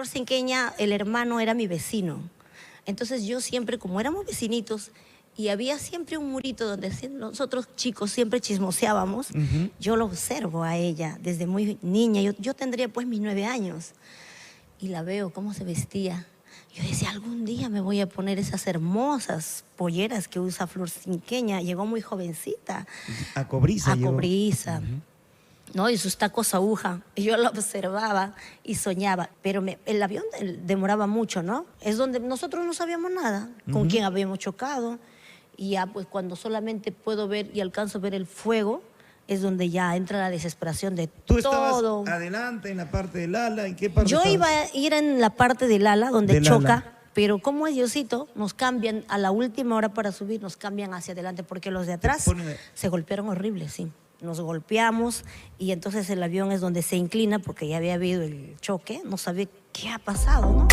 Flor Cinqueña, el hermano era mi vecino. Entonces yo siempre, como éramos vecinitos, y había siempre un murito donde nosotros chicos siempre chismoseábamos, yo lo observo a ella desde muy niña. Yo tendría pues mis 9 años y la veo cómo se vestía. Yo decía, algún día me voy a poner esas hermosas polleras que usa Flor Cinqueña. Llegó muy jovencita. A Cobriza. A Cobriza. ¿No? Y sus tacos aguja. Y yo lo observaba y soñaba. Pero el avión demoraba mucho, ¿no? Es donde nosotros no sabíamos nada, con quién habíamos chocado. Y ya pues cuando solamente puedo ver y alcanzo a ver el fuego, es donde ya entra la desesperación de todo. ¿Tú estabas adelante en la parte del ala? ¿En qué parte Yo estabas? iba a ir en la parte del ala donde Del choca, ala. pero como es Diosito, nos cambian a la última hora para subir, nos cambian hacia adelante porque los de atrás se golpearon horrible, sí. Nos golpeamos y entonces el avión es donde se inclina porque ya había habido el choque, no sabía qué ha pasado, ¿no?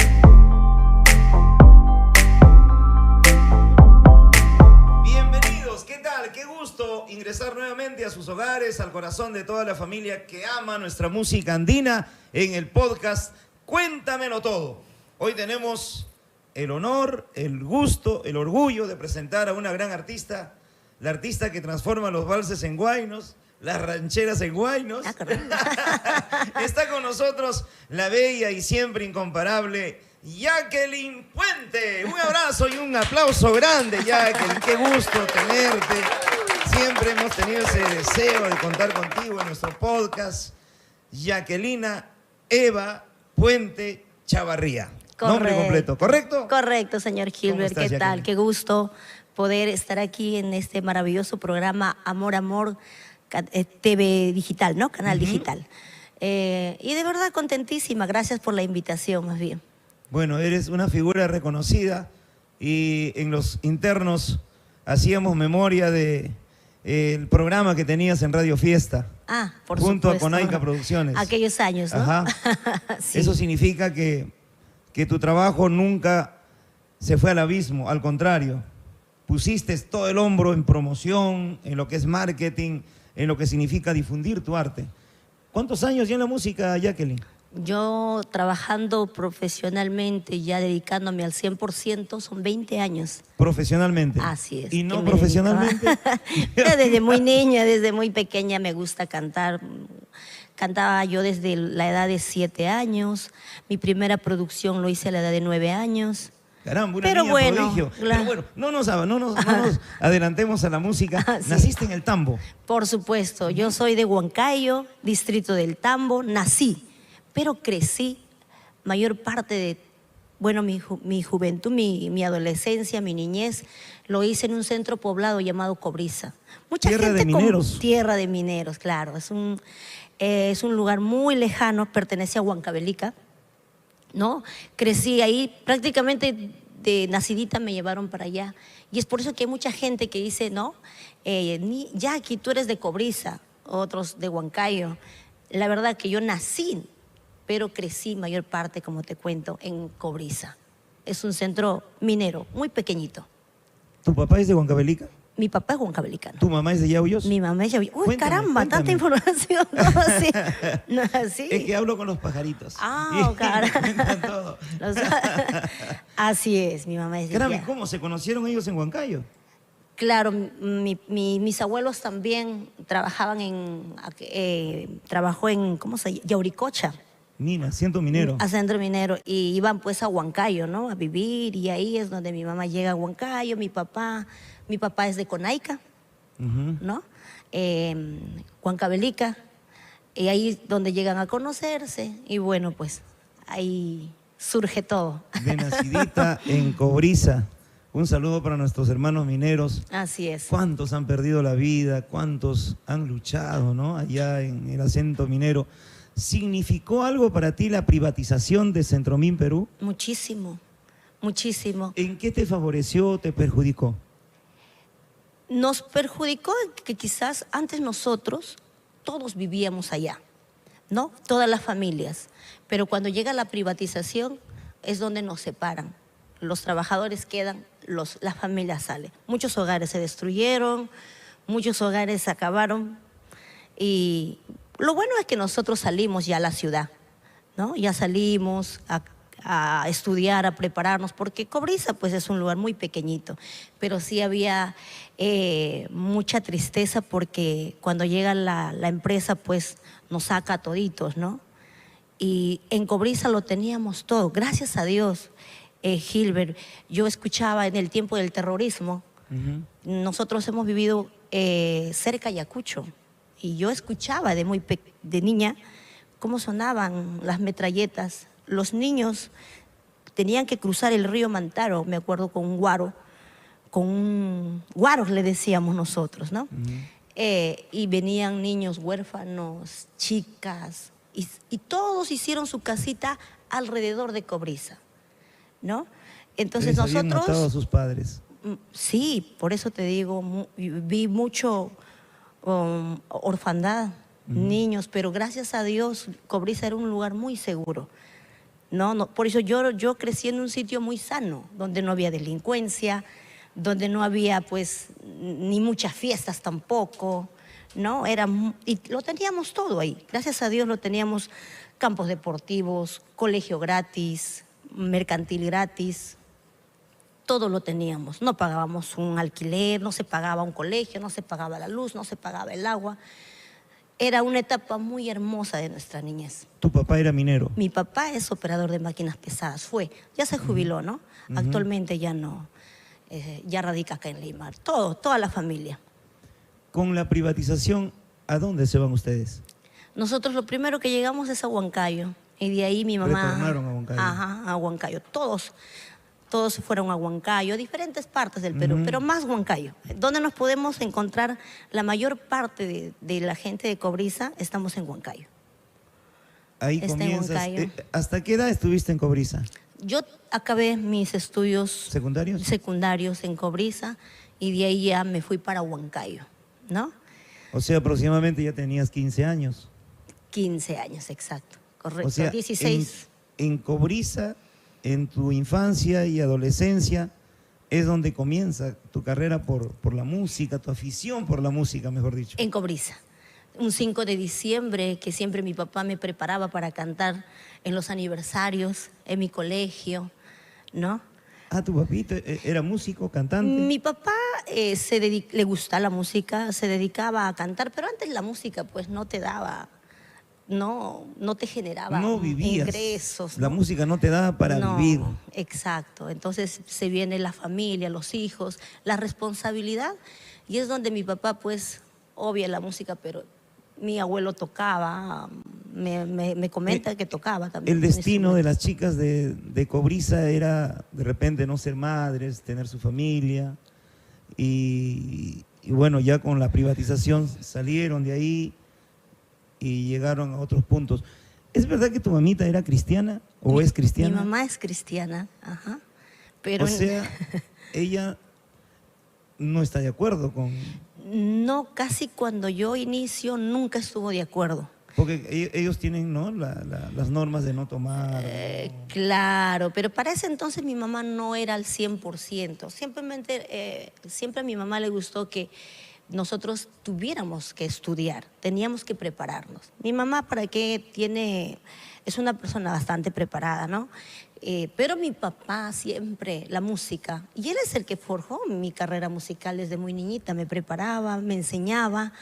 Bienvenidos, ¿qué tal? Qué gusto ingresar nuevamente a sus hogares, al corazón de toda la familia que ama nuestra música andina en el podcast Cuéntamelo Todo. Hoy tenemos el honor, el gusto, el orgullo de presentar a una gran artista, la artista que transforma los valses en huaynos, las rancheras en huaynos. Está con nosotros la bella y siempre incomparable Jacqueline Puente. Un abrazo y un aplauso grande, Jacqueline. Qué gusto tenerte. Siempre hemos tenido ese deseo de contar contigo en nuestro podcast. Jacquelina Eva Puente Chavarría. Correcto. Nombre completo, ¿correcto? Correcto, señor Gilbert. ¿Cómo estás, ¿Qué tal? Jacqueline? Qué gusto poder estar aquí en este maravilloso programa Amor, Amor, TV Digital, ¿no? Canal Digital. Y de verdad contentísima. Gracias por la invitación, más bien. Bueno, eres una figura reconocida y en los internos hacíamos memoria de el programa que tenías en Radio Fiesta. Ah, por junto supuesto. a Conaica Producciones. Aquellos años, ¿no? Ajá. Sí. Eso significa que tu trabajo nunca se fue al abismo, al contrario. Pusiste todo el hombro en promoción, en lo que es marketing, en lo que significa difundir tu arte. ¿Cuántos años ya en la música, Jacqueline? Yo trabajando profesionalmente, ya dedicándome al 100%, son 20 años. Profesionalmente. Así es. ¿Y que no me profesionalmente? dedicaba. Desde muy niña, desde muy pequeña me gusta cantar. Cantaba yo desde la edad de 7 años. Mi primera producción lo hice a la edad de 9 años. Caramba, una Pero niña bueno, prodigio. claro. Pero bueno, no nos adelantemos a la música. Sí. Naciste en el Tambo. Por supuesto, yo soy de Huancayo, distrito del Tambo, nací, pero crecí mayor parte de, bueno, mi juventud, mi adolescencia, mi niñez, lo hice en un centro poblado llamado Cobriza. Mucha Tierra gente de mineros. Tierra de mineros, claro. Es un lugar muy lejano, pertenece a Huancavelica, ¿no? Crecí ahí, prácticamente de nacidita me llevaron para allá. Y es por eso que hay mucha gente que dice, ¿no? Jackie, tú eres de Cobriza, otros de Huancayo. La verdad que yo nací, pero crecí mayor parte, como te cuento, en Cobriza. Es un centro minero, muy pequeñito. ¿Tu papá es de Huancavelica? Mi papá es huancabelicano. ¿Tu mamá es de Yauyos? Mi mamá es Uy, Cuéntame, caramba, cuéntame. tanta información. No, sí. No, sí. Es que hablo con los pajaritos. Ah, Y cara. me cuentan todo. Así es, mi mamá es de Caramba, ¿y allá. cómo se conocieron ellos en Huancayo? Claro, mis abuelos también trabajaban trabajó en, ¿cómo se llama? Yauricocha, Nina, siento minero. a centro minero, y iban pues a Huancayo, ¿no? A vivir, y ahí es donde mi mamá llega a Huancayo, mi papá es de Conaica, Ujú. ¿no? Huancavelica, y ahí es donde llegan a conocerse, y bueno, pues ahí surge todo. De nacidita en Cobriza. Un saludo para nuestros hermanos mineros. Así es. ¿Cuántos han perdido la vida? ¿Cuántos han luchado, ¿no? Allá en el acento minero. ¿Significó algo para ti la privatización de Centromín Perú? Muchísimo, muchísimo. ¿En qué te favoreció o te perjudicó? Nos perjudicó que quizás antes nosotros todos vivíamos allá, ¿no? Todas las familias. Pero cuando llega la privatización es donde nos separan. Los trabajadores quedan, las familias salen. Muchos hogares se destruyeron, muchos hogares se acabaron. Y lo bueno es que nosotros salimos ya a la ciudad, ¿no? Ya salimos a estudiar, a prepararnos, porque Cobrizas pues es un lugar muy pequeñito, pero sí había mucha tristeza porque cuando llega la empresa pues nos saca a toditos, ¿no? Y en Cobrizas lo teníamos todo, gracias a Dios, Gilbert. Yo escuchaba en el tiempo del terrorismo, nosotros hemos vivido cerca de Ayacucho, y yo escuchaba de niña cómo sonaban las metralletas. Los niños tenían que cruzar el río Mantaro, me acuerdo, con un guaro, guaros le decíamos nosotros, ¿no? Y venían niños huérfanos, chicas, y todos hicieron su casita alrededor de Cobrizas, ¿no? Entonces Les habían nosotros... matado a sus padres. Sí, por eso te digo, vi mucho orfandad, niños, pero gracias a Dios Cobrizas era un lugar muy seguro. No, por eso yo crecí en un sitio muy sano, donde no había delincuencia, donde no había pues ni muchas fiestas tampoco, ¿no? Y lo teníamos todo ahí, gracias a Dios lo teníamos, campos deportivos, colegio gratis, mercantil gratis, todo lo teníamos. No pagábamos un alquiler, no se pagaba un colegio, no se pagaba la luz, no se pagaba el agua. Era una etapa muy hermosa de nuestra niñez. ¿Tu papá era minero? Mi papá es operador de máquinas pesadas, ya se jubiló, ¿no? Actualmente ya no, ya radica acá en Lima, toda la familia. Con la privatización, ¿a dónde se van ustedes? Nosotros lo primero que llegamos es a Huancayo, y de ahí mi mamá... Retornaron a Huancayo. Ajá, a Huancayo, todos se fueron a Huancayo, a diferentes partes del Perú, pero más Huancayo. Donde nos podemos encontrar la mayor parte de la gente de Cobrizas, estamos en Huancayo. Ahí comienzas. ¿Hasta qué edad estuviste en Cobrizas? Yo acabé mis estudios secundarios en Cobrizas, y de ahí ya me fui para Huancayo, ¿no? O sea, aproximadamente ya tenías 15 años. 15 años, exacto, correcto. O sea, 16. En Cobrizas, en tu infancia y adolescencia, es donde comienza tu carrera por la música, tu afición por la música, mejor dicho. En Cobrizas. Un 5 de diciembre, que siempre mi papá me preparaba para cantar en los aniversarios, en mi colegio, ¿no? Ah, ¿tu papito era músico, cantante? Mi papá le gustaba la música, se dedicaba a cantar, pero antes la música pues no te daba, no te generaba ingresos. La música no te daba para vivir. Exacto. Entonces se viene la familia, los hijos, la responsabilidad, y es donde mi papá pues obvia la música, pero mi abuelo tocaba, me comenta que tocaba también. El destino de las chicas de Cobrizas era de repente no ser madres, tener su familia, y bueno, ya con la privatización salieron de ahí y llegaron a otros puntos. ¿Es verdad que tu mamita era cristiana o es cristiana? Mi mamá es cristiana, ajá. Pero o sea, ella no está de acuerdo con... No, casi cuando yo inicio nunca estuvo de acuerdo. Porque ellos tienen, ¿no?, las normas de no tomar. Claro, pero para ese entonces mi mamá no era al 100%. Siempre a mi mamá le gustó que nosotros tuviéramos que estudiar, teníamos que prepararnos. Mi mamá, es una persona bastante preparada, ¿no? Pero mi papá siempre, la música, y él es el que forjó mi carrera musical desde muy niñita, me preparaba, me enseñaba.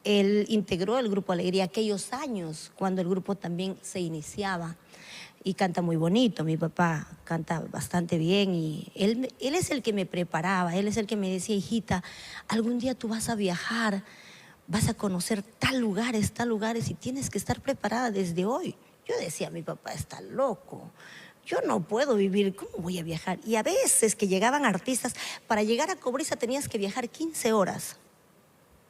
Él integró el Grupo Alegría aquellos años, cuando el grupo también se iniciaba, y canta muy bonito. Mi papá canta bastante bien, y él es el que me preparaba, él es el que me decía: hijita, algún día tú vas a viajar, vas a conocer tal lugares, y tienes que estar preparada desde hoy. Yo decía, mi papá está loco, yo no puedo vivir, ¿cómo voy a viajar? Y a veces que llegaban artistas, para llegar a Cobrizas tenías que viajar 15 horas.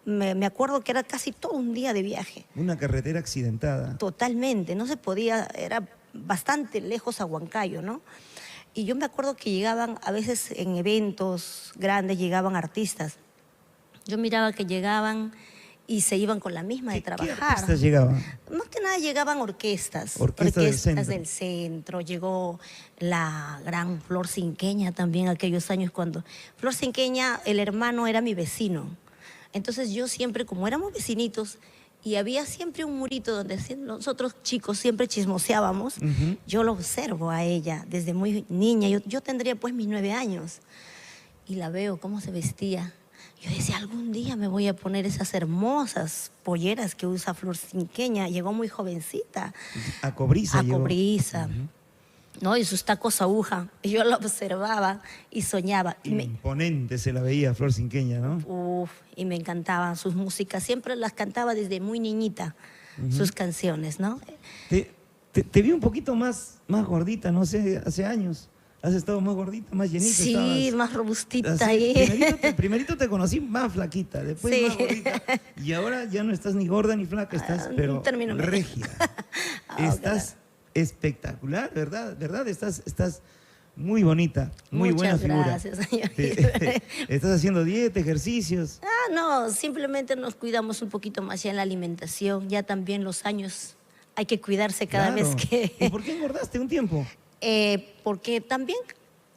Me acuerdo que era casi todo un día de viaje. Una carretera accidentada. Totalmente, no se podía, era bastante lejos a Huancayo, ¿no? Y yo me acuerdo que llegaban, a veces en eventos grandes llegaban artistas. Yo miraba que llegaban y se iban con la misma de trabajar. ¿Qué artistas llegaban? Más que nada llegaban orquestas. Orquestas del centro. Llegó la gran Flor Cinqueña también aquellos años, cuando Flor Cinqueña, el hermano era mi vecino. Entonces yo siempre, como éramos vecinitos, y había siempre un murito donde nosotros chicos siempre chismoseábamos. Yo lo observo a ella desde muy niña. Yo tendría pues mis 9 años y la veo cómo se vestía. Yo decía, algún día me voy a poner esas hermosas polleras que usa Flor Cinqueña. Llegó muy jovencita. A Cobriza. Cobriza. ¿No? Y sus tacos aguja. Y yo la observaba y soñaba. Imponente se la veía Flor Cinqueña, ¿no? Y me encantaban sus músicas. Siempre las cantaba desde muy niñita, sus canciones, ¿no? Te vi un poquito más gordita, no sé, hace años. Has estado más gordita, más llenita. Sí, más robustita. Así, ahí. primerito te conocí más flaquita, después Sí. más gordita. Y ahora ya no estás ni gorda ni flaca, estás pero regia. Estás espectacular, ¿verdad? Estás muy bonita, muy buena figura. Muchas gracias, señor. Estás haciendo dieta, ejercicios. No, simplemente nos cuidamos un poquito más ya en la alimentación. Ya también los años hay que cuidarse cada Claro. vez que... ¿Y por qué engordaste un tiempo? Porque también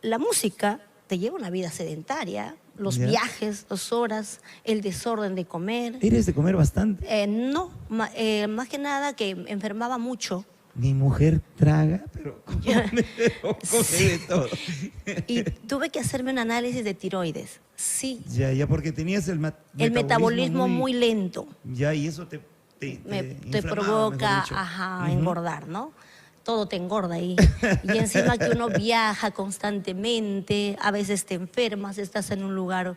la música te lleva una vida sedentaria, los Ya. viajes, 2 horas, el desorden de comer. ¿Eres de comer bastante? No, más que nada que enfermaba mucho. Mi mujer traga, pero come de todo. Y tuve que hacerme un análisis de tiroides. Sí, Ya, porque tenías el metabolismo muy lento. Ya, y eso te Te inflamaba, provoca, mejor dicho. engordar, ¿no? Todo te engorda ahí. Y encima que uno viaja constantemente, a veces te enfermas, estás en un lugar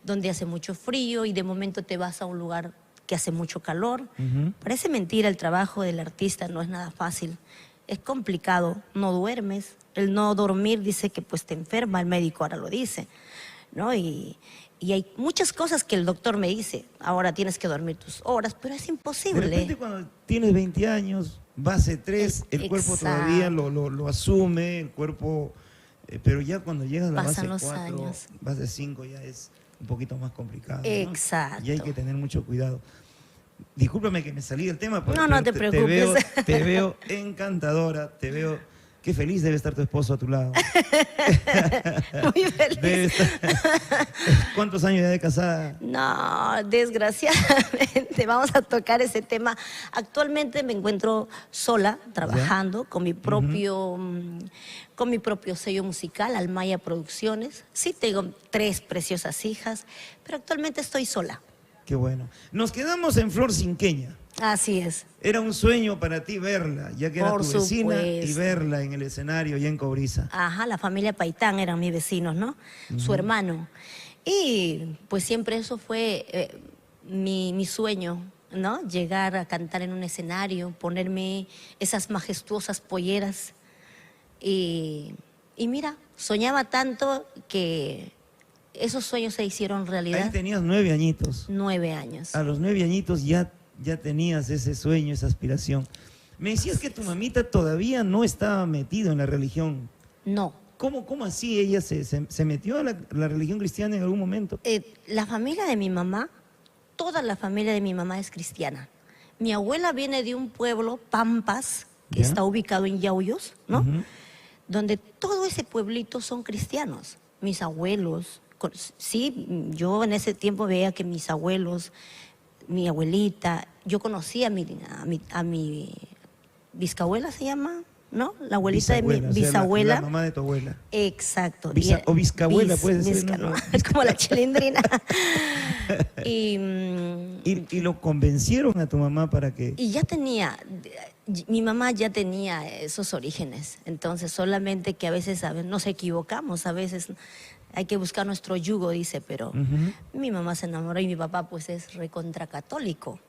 donde hace mucho frío y de momento te vas a un lugar que hace mucho calor. Parece mentira, el trabajo del artista no es nada fácil. Es complicado, no duermes. El no dormir dice que pues te enferma, el médico ahora lo dice, ¿no? Y hay muchas cosas que el doctor me dice, ahora tienes que dormir tus horas, pero es De imposible. repente cuando tienes 20 años, base 3, el cuerpo Exacto. todavía lo asume, el cuerpo, pero ya cuando llegas a la Pasan base los 4, años. base 5 ya es un poquito más complicado, ¿no? Exacto. Y hay que tener mucho cuidado. Discúlpame que me salí del tema, No, no te preocupes. Te veo encantadora, te veo... Qué feliz debe estar tu esposo a tu lado. Muy feliz. Debe estar- ¿Cuántos años ya de casada? No, desgraciadamente, vamos a tocar ese tema. Actualmente me encuentro sola, trabajando con mi propio, con mi propio sello musical, Almaya Producciones. Sí, tengo 3 preciosas hijas, pero actualmente estoy sola. Qué bueno. Nos quedamos en Flor Cinqueña. Así es. Era un sueño para ti verla, ya que era Por tu vecina, y supuesto. verla en el escenario ya en Cobriza. Ajá, la familia Paitán eran mis vecinos, ¿no? Su hermano. Y pues siempre eso fue mi sueño, ¿no? Llegar a cantar en un escenario, ponerme esas majestuosas polleras. Y mira, soñaba tanto que esos sueños se hicieron Ahí realidad. tenías 9 añitos. 9 años. A los 9 añitos ya tenías ese sueño, esa aspiración. Me decías que tu mamita todavía no estaba metida en la religión. No. ¿Cómo así ella se metió a la religión cristiana en algún momento? La familia de mi mamá, toda la familia de mi mamá es cristiana. Mi abuela viene de un pueblo, Pampas, que ¿Ya? está ubicado en Yauyos, ¿no? Ujú. Donde todo ese pueblito son cristianos. Mis abuelos, sí, yo en ese tiempo veía que mis abuelos, mi abuelita, yo conocí a mi bisabuela, se llama, ¿no? La abuelita de mi Bisabuela, o sea, bisabuela. la mamá de tu abuela. Exacto. O bisabuela, puede ser, ¿no? ¿no? Es como la chilindrina. y Y lo convencieron a tu mamá para que... ya tenía, mi mamá ya tenía esos orígenes. Entonces, solamente que a veces nos equivocamos, a veces hay que buscar nuestro yugo, dice, pero mi mamá se enamoró y mi papá pues es recontracatólico.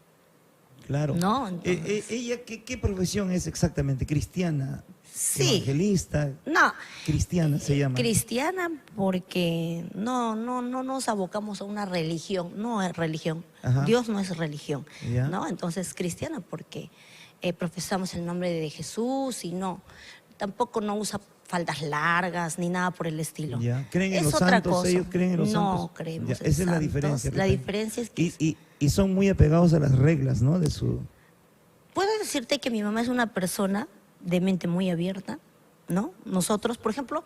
Claro. No, entonces- ¿Ella qué profesión es exactamente? ¿Cristiana? Sí. ¿Evangelista? No, Cristiana se llama. cristiana porque no nos abocamos a una religión, no es religión. Ajá. Dios no es religión, Ya. ¿no? Entonces cristiana porque profesamos el nombre de Jesús y tampoco no usa faldas largas ni nada por el estilo. Ya. ¿Creen en Es los otra santos? cosa. ¿Ellos creen en los santos? No creemos Ya, en esa es la santos. diferencia. La diferencia es que Y son muy apegados a las reglas, ¿no? De su... puedo decirte que mi mamá es una persona de mente muy abierta, ¿no? Nosotros, por ejemplo,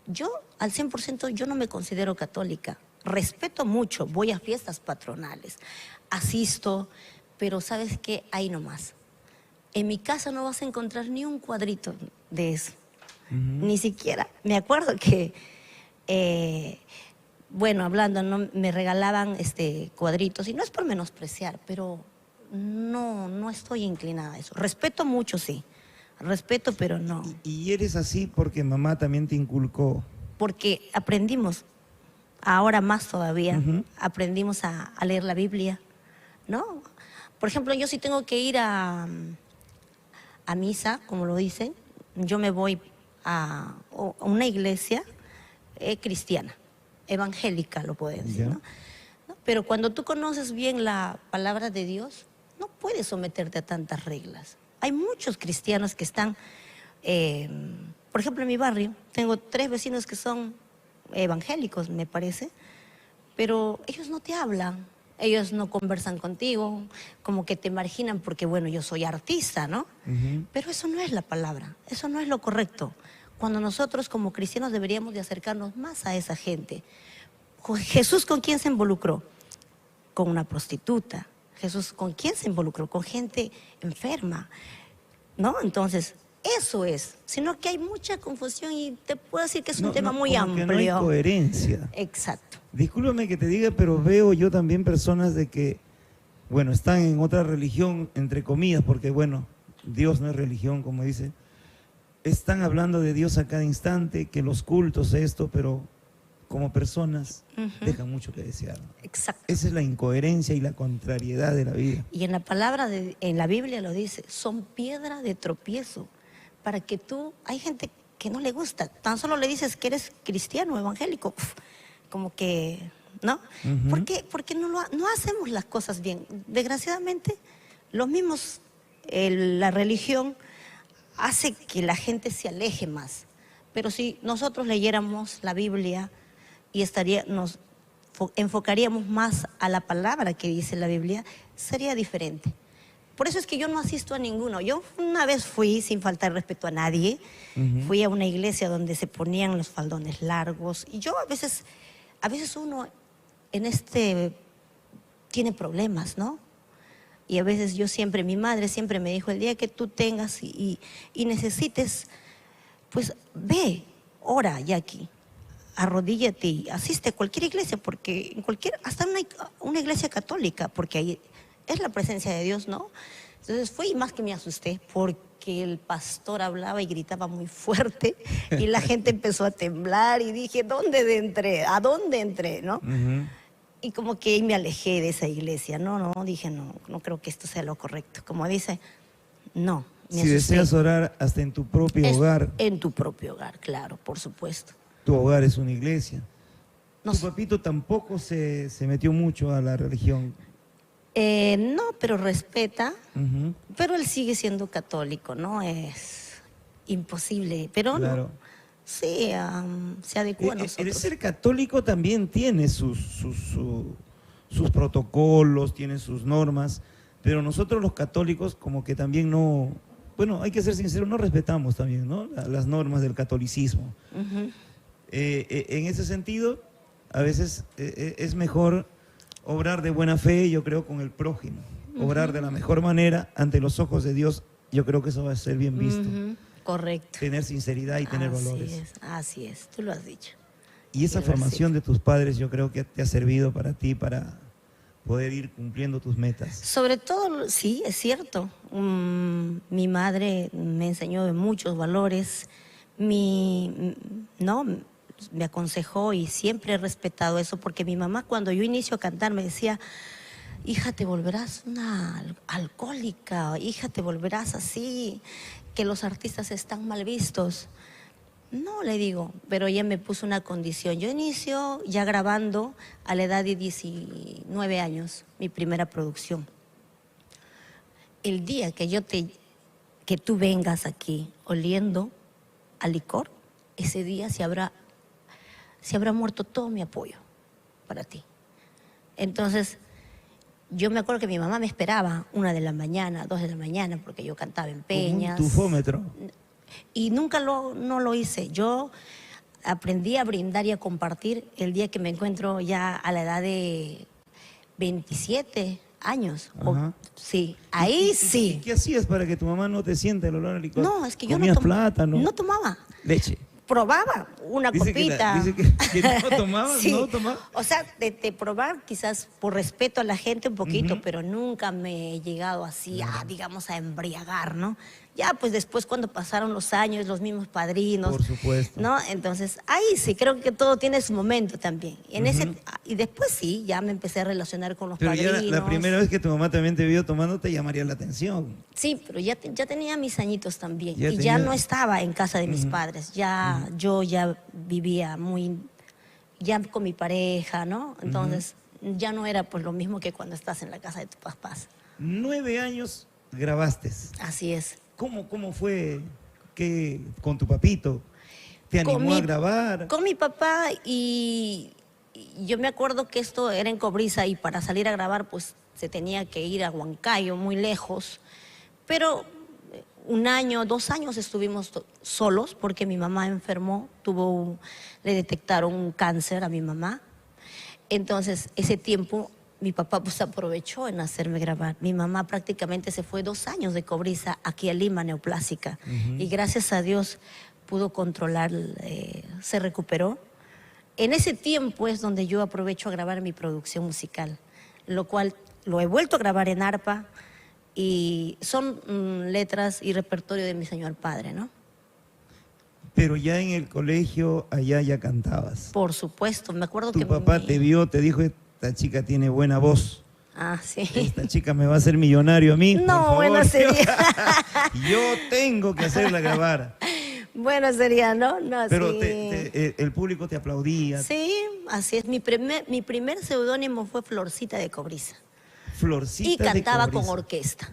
yo al 100% yo no me considero católica. Respeto mucho, voy a fiestas patronales, asisto, pero ¿sabes qué? Ahí nomás. En mi casa no vas a encontrar ni un cuadrito de eso, ni siquiera. Me acuerdo que, bueno, hablando, ¿no? Me regalaban cuadritos, y no es por menospreciar, pero no estoy inclinada a eso. Respeto mucho, sí, respeto, pero no. Y eres así porque mamá también te inculcó. Porque aprendimos, ahora más todavía, Ujú. aprendimos a leer la Biblia, ¿no? Por ejemplo, yo sí tengo que ir a misa, como lo dicen, yo me voy a una iglesia cristiana, evangélica, lo pueden decir, Ya. ¿no? ¿No? Pero cuando tú conoces bien la palabra de Dios, no puedes someterte a tantas reglas. Hay muchos cristianos que están, por ejemplo, en mi barrio, tengo 3 vecinos que son evangélicos, me parece, pero ellos no te hablan, ellos no conversan contigo, como que te marginan porque, bueno, yo soy artista, ¿no? Ujú. Pero eso no es la palabra, eso no es lo correcto. Cuando nosotros como cristianos deberíamos de acercarnos más a esa gente. Jesús, ¿con quién se involucró? Con una prostituta. Jesús, ¿con quién se involucró? Con gente enferma, ¿no? Entonces, eso es. Sino que hay mucha confusión y te puedo decir que es un tema muy como que no hay amplio. coherencia. Exacto. Discúlpame que te diga, pero veo yo también personas de que, bueno, están en otra religión, entre comillas, porque, bueno, Dios no es religión, como dice. Están hablando de Dios a cada instante, que los cultos, esto, pero como personas dejan mucho que desear. Exacto. Esa es la incoherencia y la contrariedad de la vida. Y en la palabra, en la Biblia lo dice, son piedra de tropiezo. Para que tú, hay gente que no le gusta, tan solo le dices que eres cristiano, evangélico, como que, ¿no? Ujú. ¿Por qué? Porque no hacemos las cosas bien. Desgraciadamente, los mismos, la religión hace que la gente se aleje más. Pero si nosotros leyéramos la Biblia y nos enfocaríamos más a la palabra que dice la Biblia, sería diferente. Por eso es que yo no asisto a ninguno. Yo una vez fui, sin faltar respeto a nadie, fui a una iglesia donde se ponían los faldones largos. Y yo a veces uno tiene problemas, ¿no? Y a veces mi madre siempre me dijo, el día que tú tengas y necesites, pues ve, ora ya aquí, arrodíllate y asiste a cualquier iglesia, porque hasta una iglesia católica, porque ahí es la presencia de Dios, ¿no? Entonces fui y más que me asusté, porque el pastor hablaba y gritaba muy fuerte y la gente empezó a temblar y dije, ¿a dónde entré, no? Ujú. Y como que me alejé de esa iglesia, dije, no creo que esto sea lo correcto. Como dice, no, me Si asusté. deseas orar hasta en tu propio hogar, En tu propio hogar, claro, por supuesto. tu hogar es una iglesia. No, Tu papito tampoco se metió mucho a la religión. no, pero respeta, Ujú. pero él sigue siendo católico, ¿no? Es imposible, pero Claro. sí, se adecua a El nosotros. ser católico también tiene sus protocolos, tiene sus normas, pero nosotros los católicos como que también no, bueno, hay que ser sinceros, no respetamos también, ¿no? Las normas del catolicismo. Ujú. En ese sentido, a veces es mejor obrar de buena fe, yo creo, con el prójimo. Obrar de la mejor manera ante los ojos de Dios, yo creo que eso va a ser bien visto. Ujú, correcto. Tener sinceridad y tener valores. Así es, tú lo has dicho. Y esa El formación de tus padres yo creo que te ha servido para ti, para poder ir cumpliendo tus metas. Sobre todo, sí, es cierto. Mi madre me enseñó de muchos valores. No, me aconsejó y siempre he respetado eso, porque mi mamá cuando yo inicio a cantar me decía, hija, te volverás una alcohólica, hija, te volverás así, que los artistas están mal vistos. No, le digo, pero ella me puso una condición. Yo inicio ya grabando a la edad de 19 años, mi primera producción. El día que tú vengas aquí oliendo a licor, ese día se habrá muerto todo mi apoyo para ti. Entonces, yo me acuerdo que mi mamá me esperaba 1 de la mañana, 2 de la mañana, porque yo cantaba en peñas. Como un tufómetro. Y nunca no lo hice. Yo aprendí a brindar y a compartir el día que me encuentro ya a la edad de 27 años. Ajá. Sí, ahí ¿Y sí. qué hacías para que tu mamá no te sienta el olor al licor? No, es que yo ¿Comías no, plátano? no tomaba. Leche. Probaba una copita. Dice que no tomabas, Sí. no tomabas. O sea, de probar quizás por respeto a la gente un poquito, Ujú. pero nunca me he llegado así a, digamos, a embriagar, ¿no? Ya, pues después cuando pasaron los años, los mismos padrinos, Por supuesto. ¿no? Entonces, ahí sí, creo que todo tiene su momento también. Y después sí, ya me empecé a relacionar con los Pero ya padrinos. la primera vez que tu mamá también te vio tomando te llamaría la atención. Sí, pero ya tenía mis añitos también. Ya y tenía- ya no estaba en casa de mis padres. Ya yo ya vivía ya con mi pareja, ¿no? Entonces ya no era pues lo mismo que cuando estás en la casa de tus papás. 9 años grabaste. Así es. ¿Cómo fue con tu papito? ¿Te animó a grabar? Con mi papá y yo me acuerdo que esto era en Cobriza y para salir a grabar pues se tenía que ir a Huancayo, muy lejos. Pero 1 año, 2 años estuvimos solos porque mi mamá enfermó, le detectaron un cáncer a mi mamá. Entonces, ese tiempo mi papá pues aprovechó en hacerme grabar. Mi mamá prácticamente se fue 2 años de Cobriza aquí a Lima, neoplásica. Y gracias a Dios pudo controlar, se recuperó. En ese tiempo es donde yo aprovecho a grabar mi producción musical, lo cual lo he vuelto a grabar en arpa y son letras y repertorio de mi señor padre, ¿no? Pero ya en el colegio, allá ya cantabas. Por supuesto, me acuerdo Tu que papá te vio, te dijo, esta chica tiene buena voz. Ah, sí. Esta chica me va a hacer millonario a mí. por No, favor. bueno sería. Yo tengo que hacerla grabar. Bueno sería, ¿no? No, Pero sí. el público te aplaudía. Sí, así es. Mi primer seudónimo fue Florcita de Cobriza. Florcita Y cantaba de con Cobriza.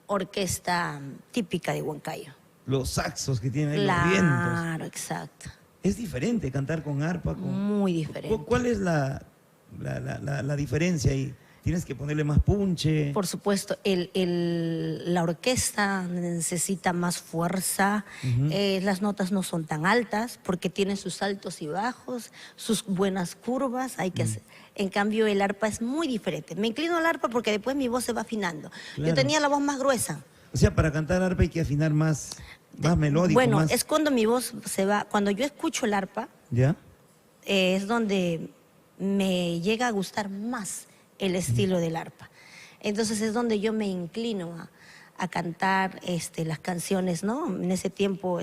orquesta típica de Huancayo. Los saxos que tienen ahí, los vientos. Claro, exacto. Es diferente cantar con arpa. Muy diferente. ¿Cuál es la diferencia ahí? Tienes que ponerle más punche. Por supuesto, la orquesta necesita más fuerza, las notas no son tan altas porque tiene sus altos y bajos, sus buenas curvas, hay que hacer. En cambio, el arpa es muy diferente. Me inclino al arpa porque después mi voz se va afinando. Claro. Yo tenía la voz más gruesa. O sea, para cantar arpa hay que afinar más melódico. Bueno, más... es cuando mi voz se va, cuando yo escucho el arpa, ¿Ya? es donde me llega a gustar más el estilo del arpa. Entonces es donde yo me inclino a cantar las canciones, ¿no? En ese tiempo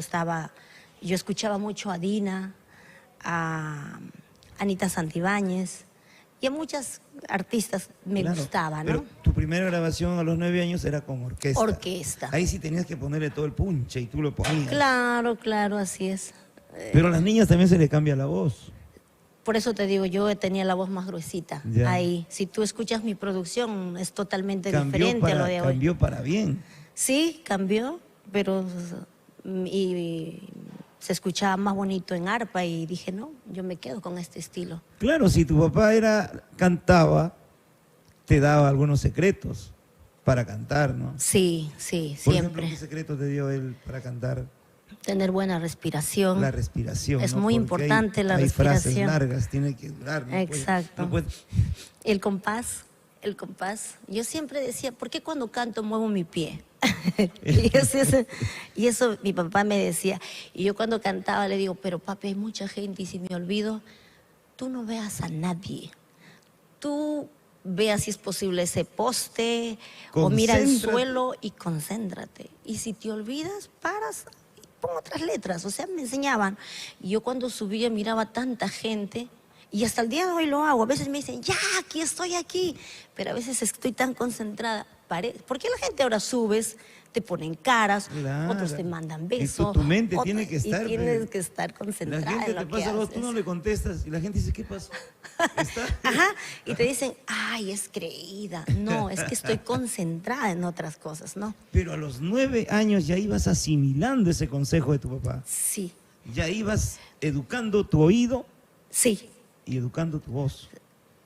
yo escuchaba mucho a Dina, a Anita Santibáñez y a muchas artistas me Claro, gustaba, ¿no? Pero tu primera grabación a los 9 años era con orquesta. Orquesta. Ahí sí tenías que ponerle todo el punche y tú lo ponías. Claro, claro, así es. Pero a las niñas también se le cambia la voz. Por eso te digo, yo tenía la voz más gruesita Ya. ahí. Si tú escuchas mi producción, es totalmente diferente a lo de hoy. Cambió para bien. Sí, cambió, pero y se escuchaba más bonito en arpa y dije, no, yo me quedo con este estilo. Claro, si tu papá cantaba, te daba algunos secretos para cantar, ¿no? Sí, sí, Por ejemplo, siempre. ¿qué secreto te dio él para cantar? Tener buena respiración. La respiración. Es ¿no? muy Porque importante la hay frases respiración. largas, tiene que durar. No puede- Exacto. no puede- El compás. Yo siempre decía, ¿por qué cuando canto muevo mi pie? y eso mi papá me decía. Y yo cuando cantaba le digo, pero papi, hay mucha gente y si me olvido, tú no veas a nadie. Tú veas si es posible ese poste o mira el Concéntrate. suelo y concéntrate. Y si te olvidas, paras y pon otras letras. O sea, me enseñaban. Y yo cuando subía miraba tanta gente y hasta el día de hoy lo hago. A veces me dicen, ya, aquí estoy aquí. Pero a veces estoy tan concentrada. ¿Por qué la gente ahora subes? Te ponen caras, Claro. otros te mandan Y besos. tu mente tiene que estar, Y tienes pues. que estar La concentrada gente en te lo que pasa algo, haces. tú no le contestas y la gente dice, ¿qué pasó? ¿Está? Ajá, y te dicen, ay, es creída. No, es que estoy concentrada en otras cosas, ¿no? Pero a los 9 años ya ibas asimilando ese consejo de tu papá. Sí, Ya ibas educando tu oído sí, y educando tu voz.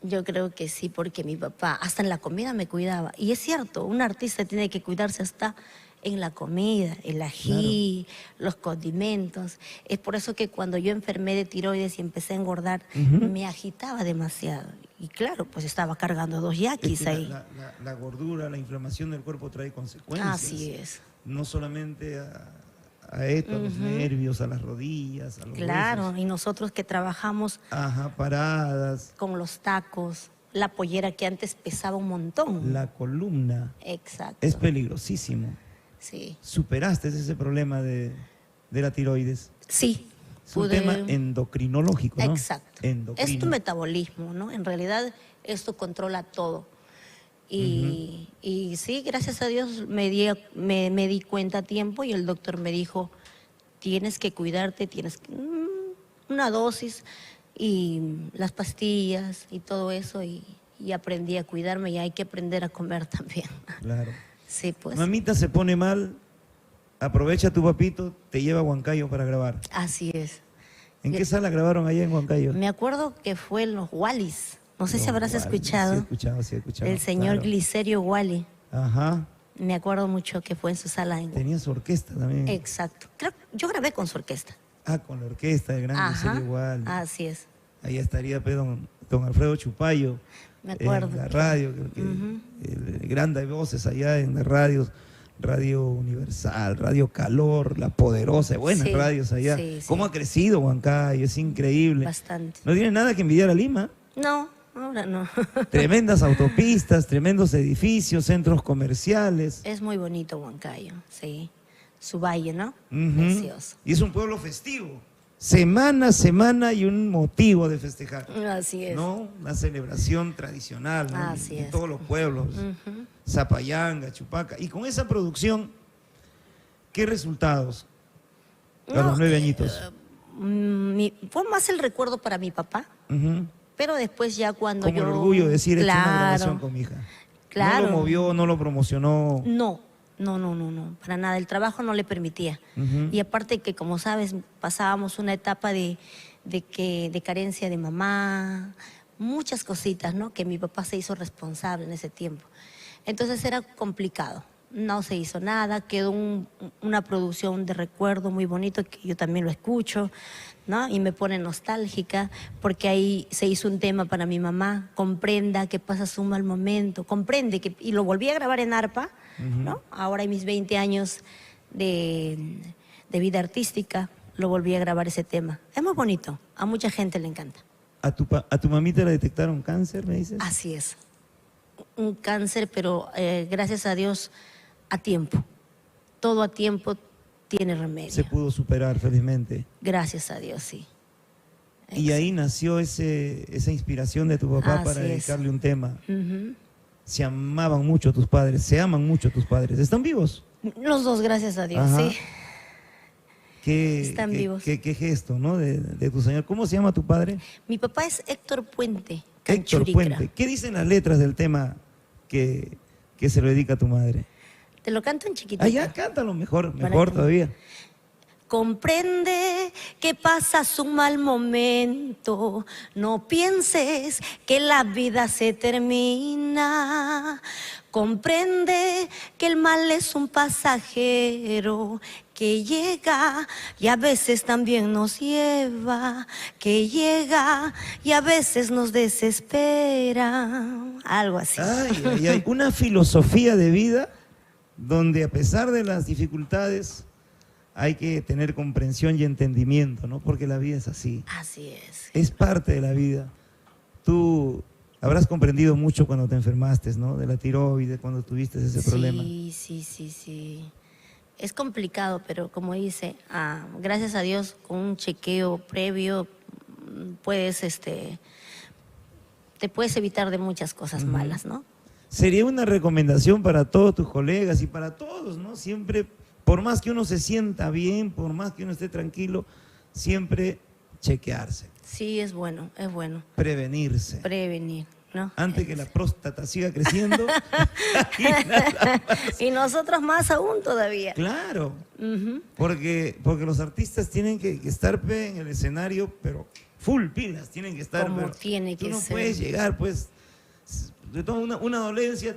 yo creo que sí, porque mi papá hasta en la comida me cuidaba. Y es cierto, un artista tiene que cuidarse hasta en la comida, el ají, los condimentos. Es por eso que cuando yo enfermé de tiroides y empecé a engordar, me agitaba demasiado. Y claro, pues estaba cargando 2 yaquis Es que ahí. la gordura, la inflamación del cuerpo trae consecuencias. Así es. No solamente a esto, a los nervios, a las rodillas, a los Claro, huesos. y nosotros que trabajamos Ajá, paradas, con los tacos, la pollera que antes pesaba un montón. la columna. Exacto. Es peligrosísimo. Sí. ¿Superaste ese problema de la tiroides? Sí. Es un tema endocrinológico, ¿no? Exacto. Endocrino. Es tu metabolismo, ¿no? En realidad esto controla todo. Y sí, gracias a Dios me di cuenta a tiempo y el doctor me dijo, tienes que cuidarte, tienes que, una dosis y las pastillas y todo eso y aprendí a cuidarme y hay que aprender a comer también. Claro. Sí, pues. Mamita se pone mal, aprovecha tu papito, te lleva a Huancayo para grabar. Así es. ¿En qué sala grabaron allá en Huancayo? Me acuerdo que fue en los Wallis. No sé si Los habrás Wallis, escuchado. Sí he escuchado. El señor claro. Glicerio Wally. Ajá. Me acuerdo mucho que fue en su sala. Tenía su orquesta también. Exacto. Yo grabé con su orquesta. Ah, con la orquesta, el gran Ajá. Glicerio Wally. Así es. Ahí estaría pues, don Alfredo Chupayo. Me acuerdo. En la radio, creo que el gran de voces allá en las radios. Radio Universal, Radio Calor, La Poderosa, buenas Sí, radios allá. sí, sí. ¿Cómo ha crecido Huancayo? Es increíble. Bastante. No tiene nada que envidiar a Lima. No, ahora no. Tremendas autopistas, tremendos edificios, centros comerciales. Es muy bonito Huancayo, sí. Su valle, ¿no? Ujú. Precioso. Y es un pueblo festivo. Semana a semana y un motivo de festejar. Así es. ¿No? Una celebración tradicional, ¿no? Así En es. todos los pueblos. Ujú. Zapayanga, Chupaca. Y con esa producción, ¿qué resultados? A No, los 9 añitos. Fue más el recuerdo para mi papá, Ujú. pero después ya cuando Como yo... el orgullo de decir, he hecho una Claro, grabación con mi hija. claro. No lo movió, no lo promocionó. No, para nada. El trabajo no le permitía. Ujú. Y aparte que, como sabes, pasábamos una etapa de carencia de mamá, muchas cositas, ¿no? Que mi papá se hizo responsable en ese tiempo. Entonces era complicado. No se hizo nada, quedó una producción de recuerdo muy bonito que yo también lo escucho, ¿no? Y me pone nostálgica porque ahí se hizo un tema para mi mamá, comprenda que pasas un mal momento, comprende que, y lo volví a grabar en arpa, ¿no? Ahora en mis 20 años de vida artística, lo volví a grabar ese tema. Es muy bonito, a mucha gente le encanta. ¿A tu mamita le detectaron cáncer, me dices? Así es. Un cáncer, pero gracias a Dios, a tiempo. Todo a tiempo tiene remedio. Se pudo superar felizmente. Gracias a Dios, sí. Y ahí nació esa inspiración de tu papá Así para es. dedicarle un tema. Ujú. Se amaban mucho tus padres, se aman mucho tus padres. ¿Están vivos? Los dos, gracias a Dios, Ajá. sí. Están vivos. Qué gesto, ¿no? De tu señor. ¿Cómo se llama tu padre? Mi papá es Héctor Puente, Héctor Canchuricra. Puente. ¿Qué dicen las letras del tema que se lo dedica a tu madre? Te lo canto en chiquitito. Ah, ya, cántalo mejor Para que- todavía. Comprende que pasas un mal momento, no pienses que la vida se termina. Comprende que el mal es un pasajero que llega y a veces también nos lleva, que llega y a veces nos desespera. Algo así. Ay, ay, ay. Una filosofía de vida donde a pesar de las dificultades hay que tener comprensión y entendimiento, ¿no? Porque la vida es así, Así es. es parte de la vida. Tú habrás comprendido mucho cuando te enfermaste, ¿no? De la tiroides, cuando tuviste ese problema. Sí. Es complicado, pero como dice, gracias a Dios, con un chequeo previo puedes, te puedes evitar de muchas cosas malas, ¿no? Sería una recomendación para todos tus colegas y para todos, ¿no? Siempre, por más que uno se sienta bien, por más que uno esté tranquilo, siempre chequearse, Sí, es bueno, prevenirse. prevenir, ¿no? Antes que la próstata siga creciendo. Y nada más. Y nosotros más aún todavía. Claro, Ujú. porque los artistas tienen que estar en el escenario, pero full pilas, tienen que estar. Como pero tiene tú que no ser. puedes llegar, pues, de toda una dolencia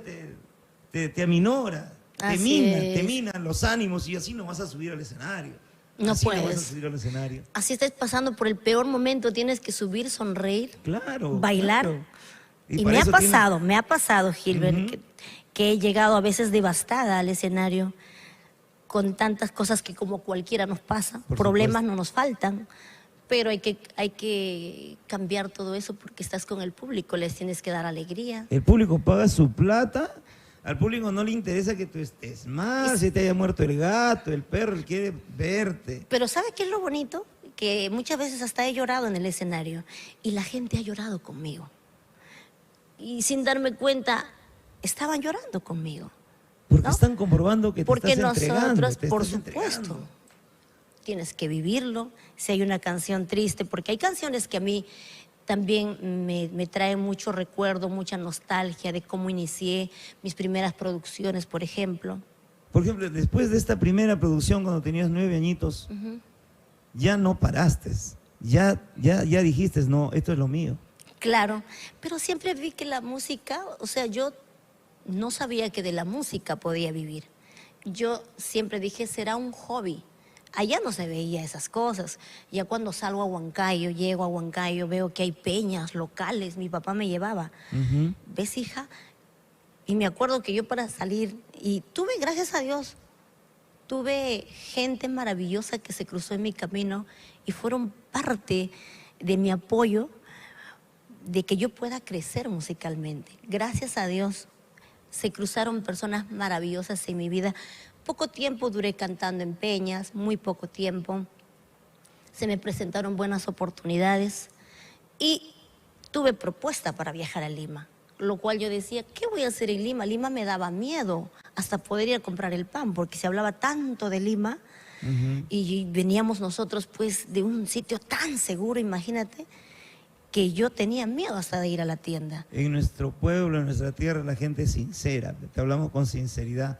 te aminora. Así te es. minan los ánimos y así no vas a subir al escenario. No así no vas a puedes. subir al escenario. Así estás pasando por el peor momento, tienes que subir, sonreír, Claro, bailar. claro. Y para eso me ha pasado, Gilbert, Ujú. que he llegado a veces devastada al escenario con tantas cosas que como cualquiera nos pasa, Por problemas supuesto. no nos faltan, pero hay que cambiar todo eso porque estás con el público, les tienes que dar alegría. El público paga su plata. Al público no le interesa que tú estés mal, si te haya muerto el gato, el perro, él quiere verte. Pero ¿sabe qué es lo bonito? Que muchas veces hasta he llorado en el escenario y la gente ha llorado conmigo. Y sin darme cuenta, estaban llorando conmigo. Porque ¿no? están comprobando que te Porque estás entregando. nosotros, te por estás supuesto, entregando. tienes que vivirlo. Si hay una canción triste, porque hay canciones que a mí también me traen mucho recuerdo, mucha nostalgia de cómo inicié mis primeras producciones, por ejemplo. Por ejemplo, después de esta primera producción, cuando tenías 9 añitos, ya no paraste. Ya dijiste, no, esto es lo mío. Claro, pero siempre vi que la música, o sea, yo no sabía que de la música podía vivir. Yo siempre dije, será un hobby. Allá no se veía esas cosas. Ya cuando salgo a Huancayo, llego a Huancayo, veo que hay peñas locales, mi papá me llevaba. Ujú. ¿Ves, hija? Y me acuerdo que yo para salir, y tuve, gracias a Dios, tuve gente maravillosa que se cruzó en mi camino y fueron parte de mi apoyo de que yo pueda crecer musicalmente. Gracias a Dios se cruzaron personas maravillosas en mi vida. Poco tiempo duré cantando en peñas, muy poco tiempo. Se me presentaron buenas oportunidades y tuve propuesta para viajar a Lima, lo cual yo decía, ¿qué voy a hacer en Lima? Lima me daba miedo hasta poder ir a comprar el pan, porque se hablaba tanto de Lima y veníamos nosotros pues de un sitio tan seguro, imagínate, que yo tenía miedo hasta de ir a la tienda. En nuestro pueblo, en nuestra tierra, la gente es sincera. Te hablamos con sinceridad.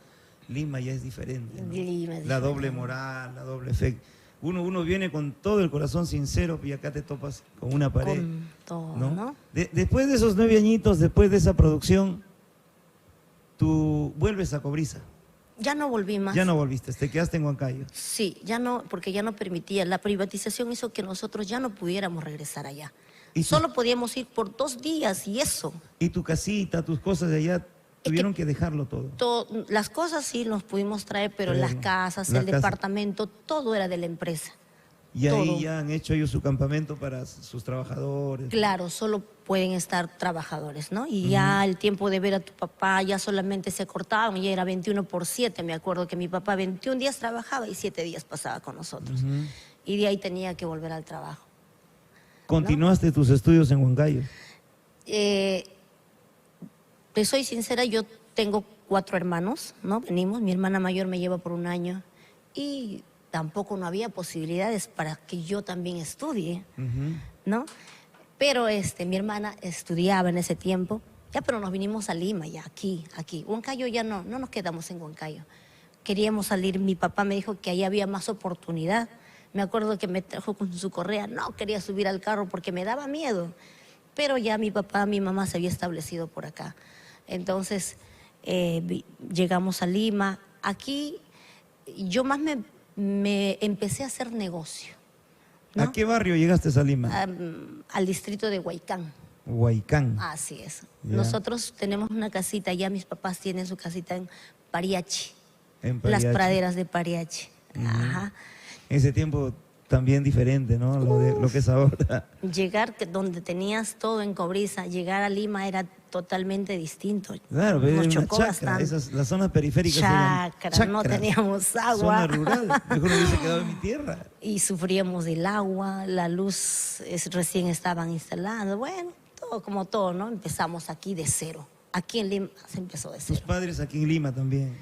Lima ya es diferente, ¿no? Lima es La diferente. doble moral, la doble fe. Uno viene con todo el corazón sincero y acá te topas con una pared. Con todo, ¿no? ¿no? Después de esos 9 añitos, después de esa producción, tú vuelves a Cobriza. Ya no volví más. Ya no volviste, te quedaste en Huancayo. Sí, ya no, porque ya no permitía. La privatización hizo que nosotros ya no pudiéramos regresar allá. ¿Y tú- Solo podíamos ir por 2 días y eso. Y tu casita, tus cosas de allá, tuvieron que dejarlo todo. Las cosas sí nos pudimos traer, pero Traerlo. las casas, La el casa. departamento, todo era de la empresa. Y ahí todo. ya han hecho ellos su campamento para sus trabajadores. Claro, solo pueden estar trabajadores, ¿no? Y ya el tiempo de ver a tu papá ya solamente se acortaban, ya era 21/7. Me acuerdo que mi papá 21 días trabajaba y 7 días pasaba con nosotros. Y de ahí tenía que volver al trabajo. ¿Continuaste tus estudios en Huancayo? Te soy sincera, yo tengo 4 hermanos, ¿no? Venimos, mi hermana mayor me lleva por 1 año y tampoco no había posibilidades para que yo también estudie, ¿no? Pero mi hermana estudiaba en ese tiempo, ya, pero nos vinimos a Lima, ya, aquí. Huancayo ya no nos quedamos en Huancayo. Queríamos salir, mi papá me dijo que ahí había más oportunidad. Me acuerdo que me trajo con su correa, no quería subir al carro porque me daba miedo. Pero ya mi papá, mi mamá se había establecido por acá. Entonces, llegamos a Lima. Aquí yo más me empecé a hacer negocio, ¿no? ¿A qué barrio llegaste a Lima? Al distrito de Huaycán. Huaycán. Así es. Ya. Nosotros tenemos una casita, ya mis papás tienen su casita en Pariachi, En las Pariachi. praderas de Pariachi. Ajá. En ese tiempo también diferente, ¿no? Lo que es ahora. Llegar donde tenías todo en Cobriza, llegar a Lima era totalmente distinto. Claro, pero Nos era una chocó chacra. bastante. Las zonas periféricas eran Chacra, no chacras. teníamos agua. Zona rural. Mejor me hubiese quedado en mi tierra. Y sufríamos del agua, la luz recién estaban instalando. Bueno, todo como todo, ¿no? Empezamos aquí de cero. Aquí en Lima se empezó de Tus cero. padres aquí en Lima también.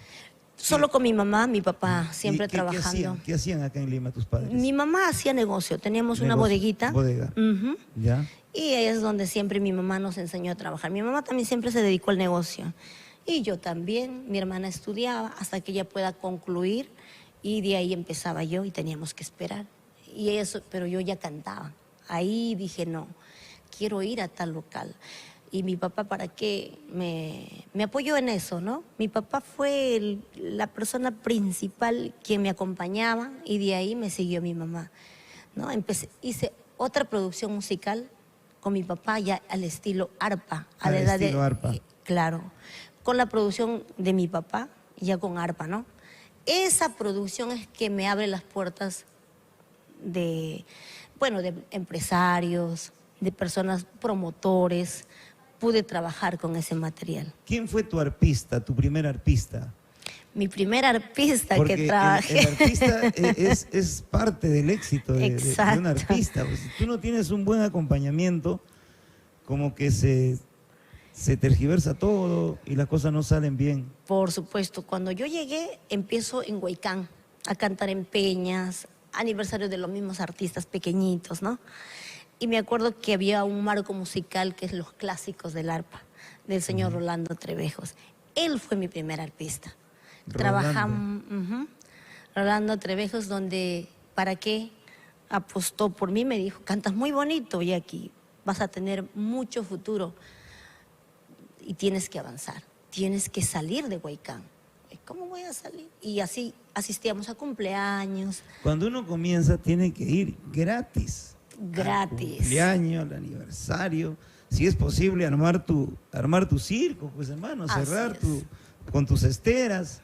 Solo con mi mamá, mi papá siempre ¿Y trabajando. ¿Qué hacían acá en Lima tus padres? Mi mamá hacía negocio, teníamos una Negocio, bodeguita. bodega. Ujú. ¿Ya? Y es donde siempre mi mamá nos enseñó a trabajar. Mi mamá también siempre se dedicó al negocio. Y yo también, mi hermana estudiaba hasta que ella pueda concluir y de ahí empezaba yo y teníamos que esperar. Y eso, pero yo ya cantaba. Ahí dije, no, quiero ir a tal local. Y mi papá, ¿para qué? Me apoyó en eso, ¿no? Mi papá fue la persona principal quien me acompañaba y de ahí me siguió mi mamá, ¿no? Hice otra producción musical con mi papá ya al estilo arpa. A la edad estilo arpa. Claro, con la producción de mi papá, ya con arpa, ¿no? Esa producción es que me abre las puertas de, bueno, de empresarios, de personas promotores. Pude trabajar con ese material. ¿Quién fue tu arpista, tu primer arpista? Mi primer arpista Porque que trabajé. el artista es parte del éxito de un Exacto. artista. Pues, si tú no tienes un buen acompañamiento, como que se tergiversa todo y las cosas no salen bien. Por supuesto, cuando yo llegué, empiezo en Huaycán a cantar en peñas, aniversarios de los mismos artistas pequeñitos, ¿no? Y me acuerdo que había un marco musical que es los clásicos del arpa, del señor Rolando Trevejos. Él fue mi primer arpista. Trabajamos, Rolando Trevejos, donde, ¿para qué? Apostó por mí, me dijo, cantas muy bonito, y aquí vas a tener mucho futuro y tienes que avanzar, tienes que salir de Huaycán. ¿Cómo voy a salir? Y así asistíamos a cumpleaños. Cuando uno comienza, tiene que ir gratis. Gratis. Al cumpleaños, al aniversario. Si es posible, armar tu circo, pues hermano, Así cerrar es. con tus esteras.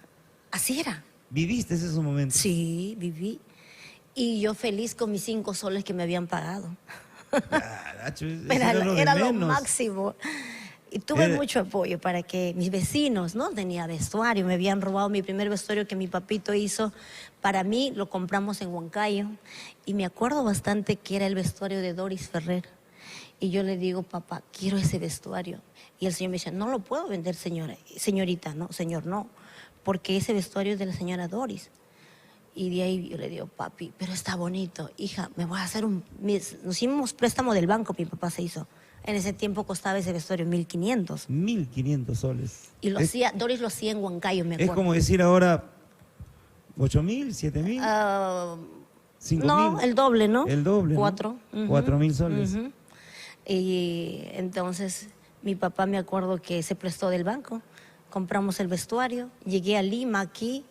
Así era. ¿Viviste esos momentos? Sí, viví. Y yo feliz con mis 5 soles que me habían pagado. Caracho, eso Era de lo menos. máximo. Y tuve mucho apoyo para que mis vecinos, ¿no? Tenía vestuario, me habían robado mi primer vestuario que mi papito hizo. Para mí lo compramos en Huancayo. Y me acuerdo bastante que era el vestuario de Doris Ferrer. Y yo le digo, papá, quiero ese vestuario. Y el señor me dice, no lo puedo vender, señorita, no, señor, no. Porque ese vestuario es de la señora Doris. Y de ahí yo le digo, papi, pero está bonito. Hija, me voy a hacer nos hicimos préstamo del banco, mi papá se hizo. En ese tiempo costaba ese vestuario 1.500. 1.500 soles. Y Doris lo hacía en Huancayo, me acuerdo. Es como decir ahora 8.000, 7.000, Ah, 5.000. no, el doble, ¿no? El doble, ¿no? 4.000 soles. Y entonces mi papá, me acuerdo que se prestó del banco, compramos el vestuario, llegué a Lima aquí,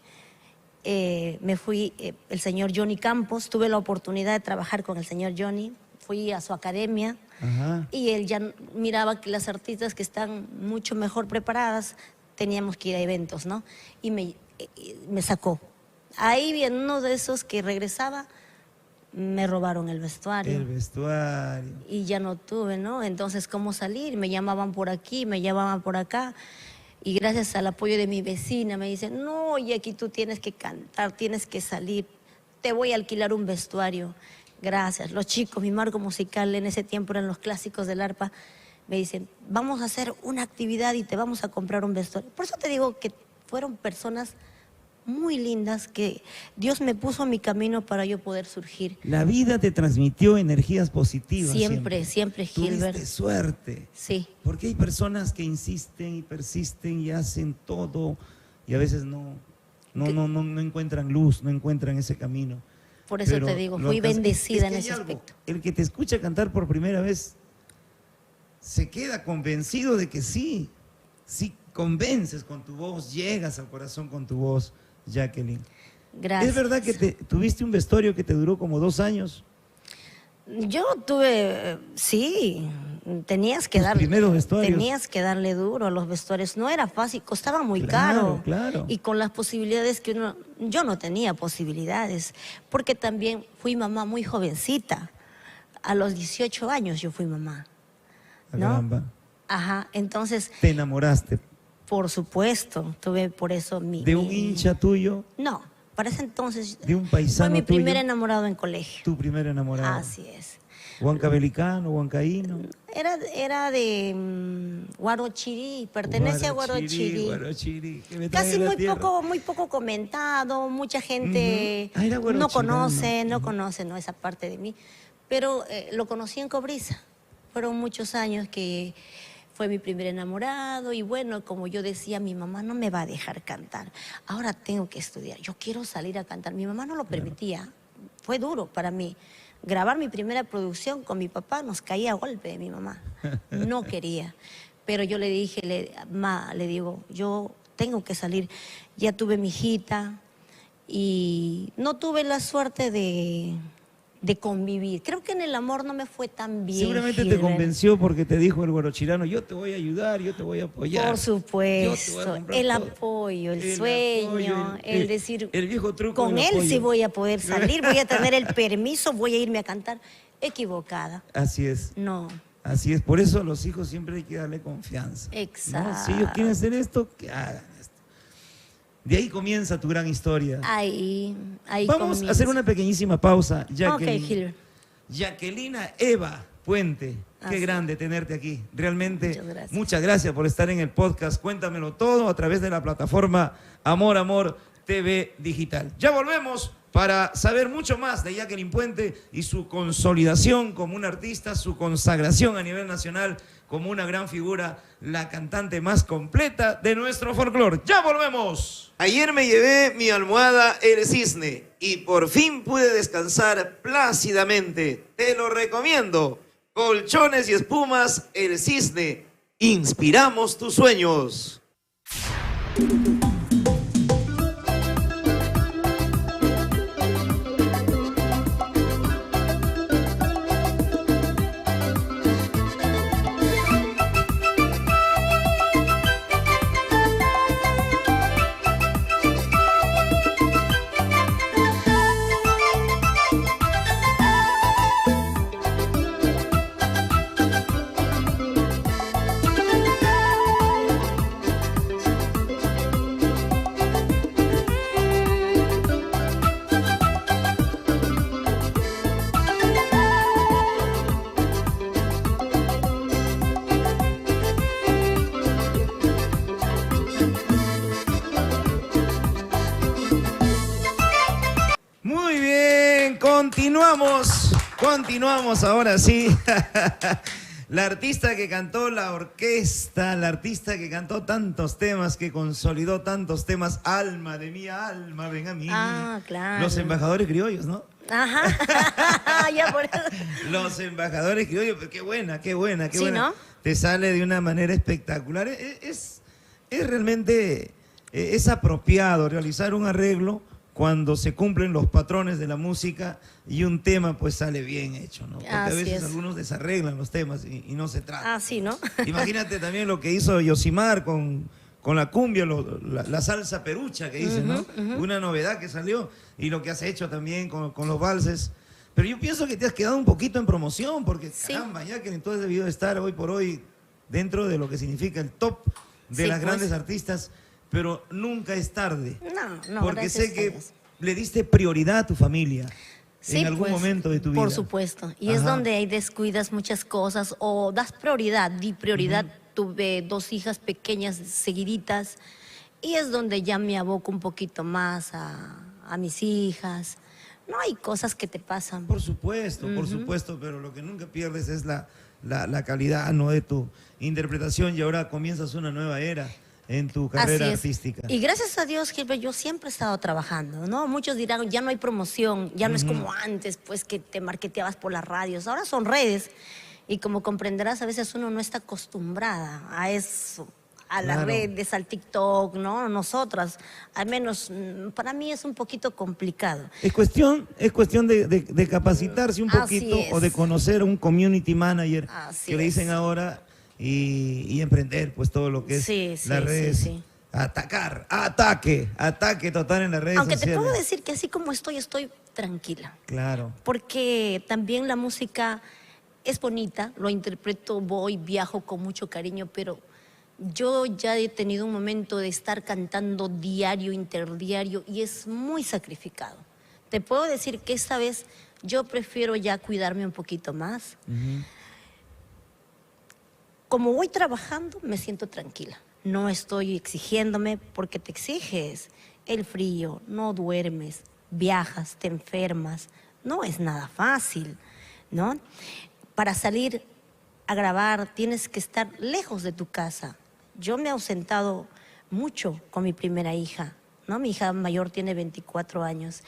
me fui, el señor Johnny Campos, tuve la oportunidad de trabajar con el señor Johnny, fui a su academia. Ajá. Y él ya miraba que las artistas que están mucho mejor preparadas teníamos que ir a eventos, ¿no? Y me sacó. Ahí en uno de esos que regresaba, me robaron el vestuario. El vestuario. Y ya no tuve, ¿no? Entonces, ¿cómo salir? Me llamaban por aquí, me llamaban por acá. Y gracias al apoyo de mi vecina me dicen, no, y aquí tú tienes que cantar, tienes que salir, te voy a alquilar un vestuario. Gracias. Los chicos, mi marco musical en ese tiempo eran los clásicos del arpa, me dicen, vamos a hacer una actividad y te vamos a comprar un vestuario. Por eso te digo que fueron personas muy lindas que Dios me puso en mi camino para yo poder surgir. La vida te transmitió energías positivas. Siempre, Gilbert. Tuviste suerte. Sí. Porque hay personas que insisten y persisten y hacen todo y a veces no encuentran luz, no encuentran ese camino. Por eso Pero te digo, lo fui alcanzas. bendecida Es que en ese hay algo. aspecto. El que te escucha cantar por primera vez se queda convencido de que sí convences con tu voz, llegas al corazón con tu voz, Jacqueline. Gracias. ¿Es verdad que tuviste un vestuario que te duró como 2 años? Yo tuve, sí, tenías que Primeros vestuarios. tenías que darle duro a los vestuarios. No era fácil, costaba muy Claro, caro. claro. Y con las posibilidades que yo no tenía posibilidades, porque también fui mamá muy jovencita. A los 18 años yo fui mamá. ¿no? Caramba. Ajá, entonces, Te enamoraste por supuesto, tuve por eso de un hincha tuyo, No, para ese entonces de un paisano fue mi primer tuyo, enamorado en colegio. tu primer enamorado. Así es. Huancabelicano, huancaíno. Era de Huarochirí, pertenece a Huarochirí. Guarochirí, que me trae Casi de la tierra. muy poco comentado, mucha gente Ah, era no guarochirano. conoce ¿no? esa parte de mí. Pero lo conocí en Cobriza. Fueron muchos años que fue mi primer enamorado y bueno, como yo decía, mi mamá no me va a dejar cantar. Ahora tengo que estudiar, yo quiero salir a cantar. Mi mamá no lo permitía, fue duro para mí. Grabar mi primera producción con mi papá nos caía a golpe de mi mamá, no quería. Pero yo le dije, le digo, yo tengo que salir. Ya tuve mi hijita y no tuve la suerte de convivir. Creo que en el amor no me fue tan bien. Seguramente te Gilbert. convenció porque te dijo el guarochilano, yo te voy a ayudar, yo te voy a apoyar. Por Yo supuesto, te voy a comprar el todo. apoyo, el El sueño, apoyo, el decir, el viejo truco con del él apoyo. sí voy a poder salir, voy a tener el permiso, voy a irme a cantar. Equivocada. Así es. No, Así es, por eso a los hijos siempre hay que darle confianza. ¿no? exacto. Si ellos quieren hacer esto, que hagan esto. De ahí comienza tu gran historia. Ahí Vamos comienza. a hacer una pequeñísima pausa. Ok, Gilbert. Jacquelina Eva Puente, qué Así. grande tenerte aquí. Realmente, Muchas muchas gracias. gracias por estar en el podcast. Cuéntamelo todo a través de la plataforma Amor Amor TV Digital. Ya volvemos para saber mucho más de Jacqueline Puente y su consolidación como una artista, su consagración a nivel nacional como una gran figura, la cantante más completa de nuestro folclore. ¡Ya volvemos! Ayer me llevé mi almohada El Cisne y por fin pude descansar plácidamente. Te lo recomiendo. Colchones y espumas El Cisne. Inspiramos tus sueños. Muy bien, continuamos ahora sí. La artista que cantó la orquesta, la artista que cantó tantos temas, que consolidó tantos temas, alma de mi alma, ven a mí. Ah, claro. Los embajadores criollos, ¿no? Ajá, ya por eso. Los embajadores criollos, pero qué buena, qué buena, qué Sí, buena. ¿no? Te sale de una manera espectacular. Es realmente, es apropiado realizar un arreglo cuando se cumplen los patrones de la música y un tema pues sale bien hecho, ¿no? Porque a Así veces es. algunos desarreglan los temas y no se trata. Ah, sí, ¿no? Imagínate también lo que hizo Yosimar con la cumbia, la salsa perucha que dice, ¿no? Una novedad que salió y lo que has hecho también con los valses. Pero yo pienso que te has quedado un poquito en promoción porque, Sí. caramba, ya que entonces debido de estar hoy por hoy dentro de lo que significa el top de Sí, las pues. grandes artistas, pero nunca es tarde. No, Porque gracias sé a que Dios. le diste prioridad a tu familia Sí, en algún pues, momento de tu vida. Por supuesto. Y es Ajá. donde ahí descuidas muchas cosas o das prioridad. Di prioridad. Tuve 2 hijas pequeñas seguiditas y es donde ya me aboco un poquito más a mis hijas. No hay cosas que te pasan. Por supuesto, pero lo que nunca pierdes es la calidad, ¿no?, de tu interpretación y ahora comienzas una nueva era en tu carrera Así es. artística. Y gracias a Dios, Gilbert, yo siempre he estado trabajando, ¿no? Muchos dirán, ya no hay promoción, ya no es como antes, pues que te marketeabas por las radios. Ahora son redes. Y como comprenderás, a veces uno no está acostumbrada a eso, a las Claro. redes, al TikTok, ¿no? Nosotras, al menos para mí es un poquito complicado. Es cuestión de capacitarse un Así poquito es. o de conocer un community manager Así que le dicen es. ahora y emprender pues todo lo que es Sí, sí, las sí, redes. sí. Atacar, ataque total en las redes Aunque te sociales. puedo decir que así como estoy tranquila. Claro. Porque también la música es bonita, lo interpreto, voy, viajo con mucho cariño, pero yo ya he tenido un momento de estar cantando diario, interdiario, y es muy sacrificado. Te puedo decir que esta vez yo prefiero ya cuidarme un poquito más. Como voy trabajando, me siento tranquila. No estoy exigiéndome porque te exiges el frío, no duermes, viajas, te enfermas. No es nada fácil, ¿no? Para salir a grabar tienes que estar lejos de tu casa. Yo me he ausentado mucho con mi primera hija, ¿no? Mi hija mayor tiene 24 años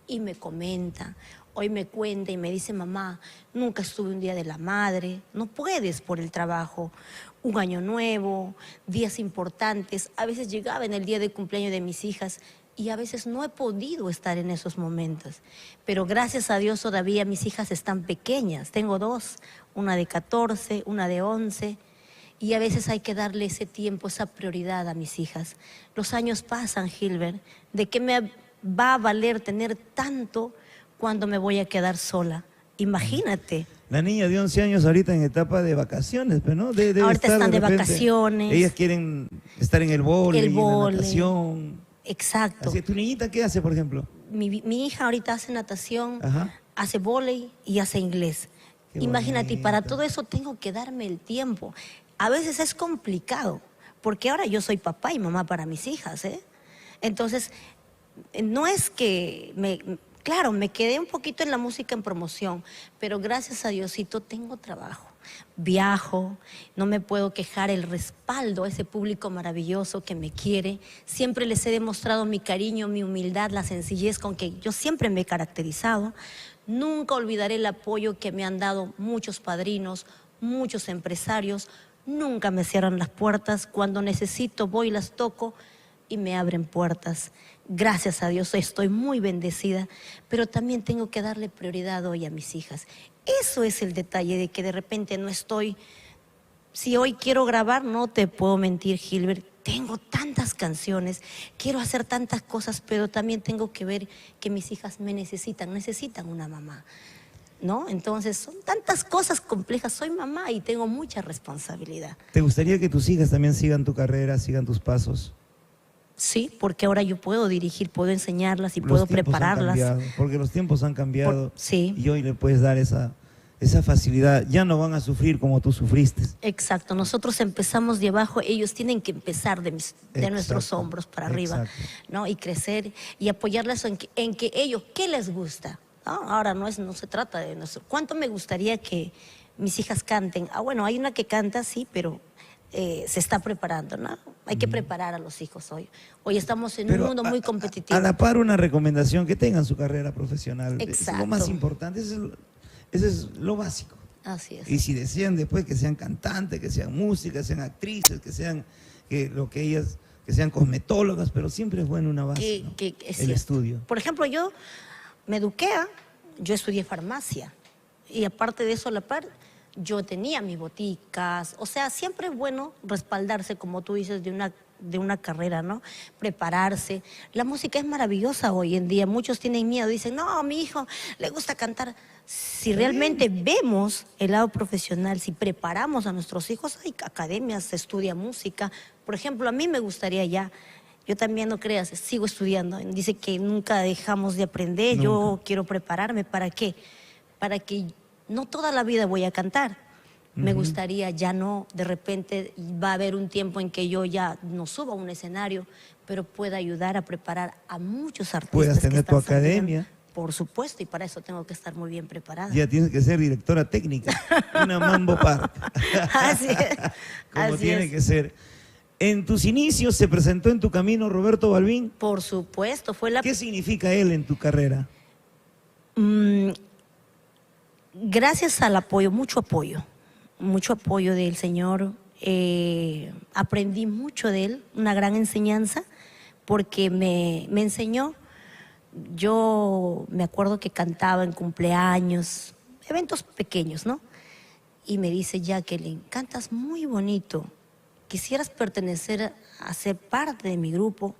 y me comenta, hoy me cuenta y me dice, mamá, nunca estuve un día de la madre, no puedes por el trabajo. un año nuevo, días importantes. A veces llegaba en el día de cumpleaños de mis hijas y a veces no he podido estar en esos momentos. Pero gracias a Dios todavía mis hijas están pequeñas. Tengo dos, una de 14, una de 11. Y a veces hay que darle ese tiempo, esa prioridad a mis hijas. Los años pasan, Gilbert. ¿De qué me va a valer tener tanto cuando me voy a quedar sola? Imagínate. La niña de 11 años ahorita en etapa de vacaciones, pero ¿no? Debe Ahorita estar están de repente, vacaciones. Ellas quieren estar en el vóley, en la natación. Exacto. Así, ¿tu niñita qué hace, por ejemplo? Mi hija ahorita hace natación, Ajá. hace vóley y hace inglés. Qué Imagínate, y para bonito. todo eso tengo que darme el tiempo. A veces es complicado, porque ahora yo soy papá y mamá para mis hijas, ¿eh? Entonces, no es que claro, me quedé un poquito en la música en promoción, pero gracias a Diosito tengo trabajo. Viajo, no me puedo quejar, el respaldo a ese público maravilloso que me quiere. Siempre les he demostrado mi cariño, mi humildad, la sencillez con que yo siempre me he caracterizado. Nunca olvidaré el apoyo que me han dado muchos padrinos, muchos empresarios. Nunca me cierran las puertas. Cuando necesito voy y las toco y me abren puertas. Gracias a Dios estoy muy bendecida, pero también tengo que darle prioridad hoy a mis hijas. Eso es el detalle de que de repente no estoy. Si hoy quiero grabar, no te puedo mentir, Gilbert, tengo tantas canciones, quiero hacer tantas cosas, pero también tengo que ver que mis hijas me necesitan una mamá, ¿no? Entonces son tantas cosas complejas, soy mamá y tengo mucha responsabilidad. ¿Te gustaría que tus hijas también sigan tu carrera, sigan tus pasos? Sí, porque ahora yo puedo dirigir, puedo enseñarlas y Los puedo tiempos han prepararlas. cambiado, porque los tiempos han cambiado Sí. y hoy le puedes dar esa facilidad. Ya no van a sufrir como tú sufriste. Exacto, nosotros empezamos de abajo, ellos tienen que empezar de nuestros Exacto, hombros para arriba, exacto. ¿no? Y crecer y apoyarlas en que ellos, ¿qué les gusta? ¿No? Ahora no se trata de nuestro. ¿Cuánto me gustaría que mis hijas canten? Ah, bueno, hay una que canta, sí, pero se está preparando, ¿no? Hay que preparar a los hijos hoy. Hoy estamos en un mundo muy competitivo. A la par una recomendación, que tengan su carrera profesional. Es lo Exacto. más importante, eso es lo básico. Así es. Y si desean después que sean cantantes, que sean músicas, sean actrices, que sean que sean cosmetólogas, pero siempre es bueno una base, ¿no? Que es El cierto. estudio. Por ejemplo, yo me eduqué, yo estudié farmacia y aparte de eso, a la par, yo tenía mis boticas. O sea, siempre es bueno respaldarse, como tú dices, de una carrera, ¿no? Prepararse. La música es maravillosa hoy en día. Muchos tienen miedo, dicen, no, a mi hijo le gusta cantar. Si realmente vemos el lado profesional, si preparamos a nuestros hijos, hay academias, se estudia música. Por ejemplo, a mí me gustaría ya, yo también no creas, sigo estudiando. Dice que nunca dejamos de aprender. Nunca. Yo quiero prepararme. ¿Para qué? Para que no toda la vida voy a cantar. Me gustaría ya no, de repente va a haber un tiempo en que yo ya no suba a un escenario, pero pueda ayudar a preparar a muchos artistas. Puedas tener que están tu academia. saliendo. Por supuesto, y para eso tengo que estar muy bien preparada. Ya tienes que ser directora técnica, una mambo part. Así es. Como Así tiene es. que ser. En tus inicios se presentó en tu camino Roberto Balbín. Por supuesto, fue la... ¿Qué significa él en tu carrera? Gracias al apoyo, mucho apoyo del Señor. Aprendí mucho de él, una gran enseñanza, porque me enseñó. Yo me acuerdo que cantaba en cumpleaños, eventos pequeños, ¿no? Y me dice, Jacqueline, cantas muy bonito. Quisieras pertenecer a ser parte de mi grupo,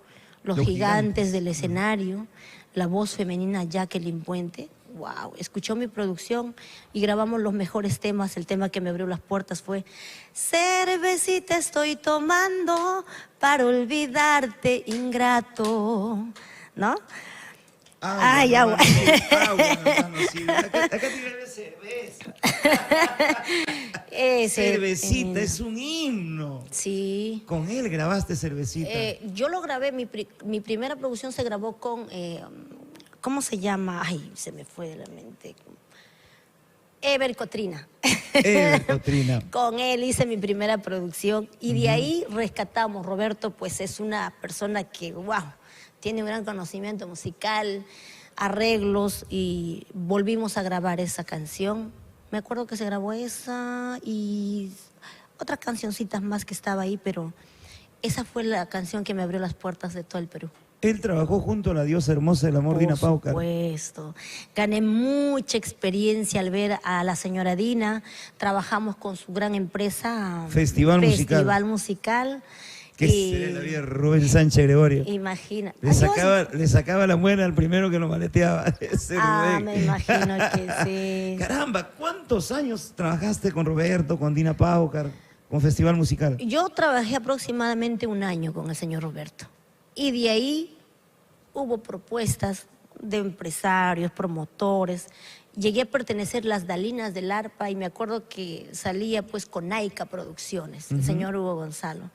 Los Gigantes del Escenario, la voz femenina Jacqueline Puente. Wow, escuchó mi producción y grabamos los mejores temas. El tema que me abrió las puertas fue Cervecita estoy tomando para olvidarte, ingrato, ¿no? Ay, agua. Agua, hermano, sí. Acá tiene cerveza. Cervecita es un himno. Sí. Con él grabaste Cervecita. Yo lo grabé, mi primera producción se grabó con, ¿cómo se llama? Ay, se me fue de la mente. Ever Cotrina. Ever Cotrina. Con él hice mi primera producción y de ahí rescatamos. Roberto, pues es una persona que, wow, tiene un gran conocimiento musical, arreglos, y volvimos a grabar esa canción. Me acuerdo que se grabó esa y otras cancioncitas más que estaba ahí, pero esa fue la canción que me abrió las puertas de todo el Perú. Él trabajó junto a la diosa hermosa del amor, Dina Paucar. Por supuesto. Gané mucha experiencia al ver a la señora Dina. Trabajamos con su gran empresa. Festival Musical. Que se le había Rubén Sánchez Gregorio. Imagina. Le sacaba la muela al primero que lo maleteaba. Rubén. Me imagino que sí. Caramba, ¿cuántos años trabajaste con Roberto, con Dina Paucar, con Festival Musical? Yo trabajé aproximadamente 1 año con el señor Roberto. Y de ahí hubo propuestas de empresarios, promotores. Llegué a pertenecer a las Dalinas del Arpa y me acuerdo que salía pues con Naika Producciones, el señor Hugo Gonzalo.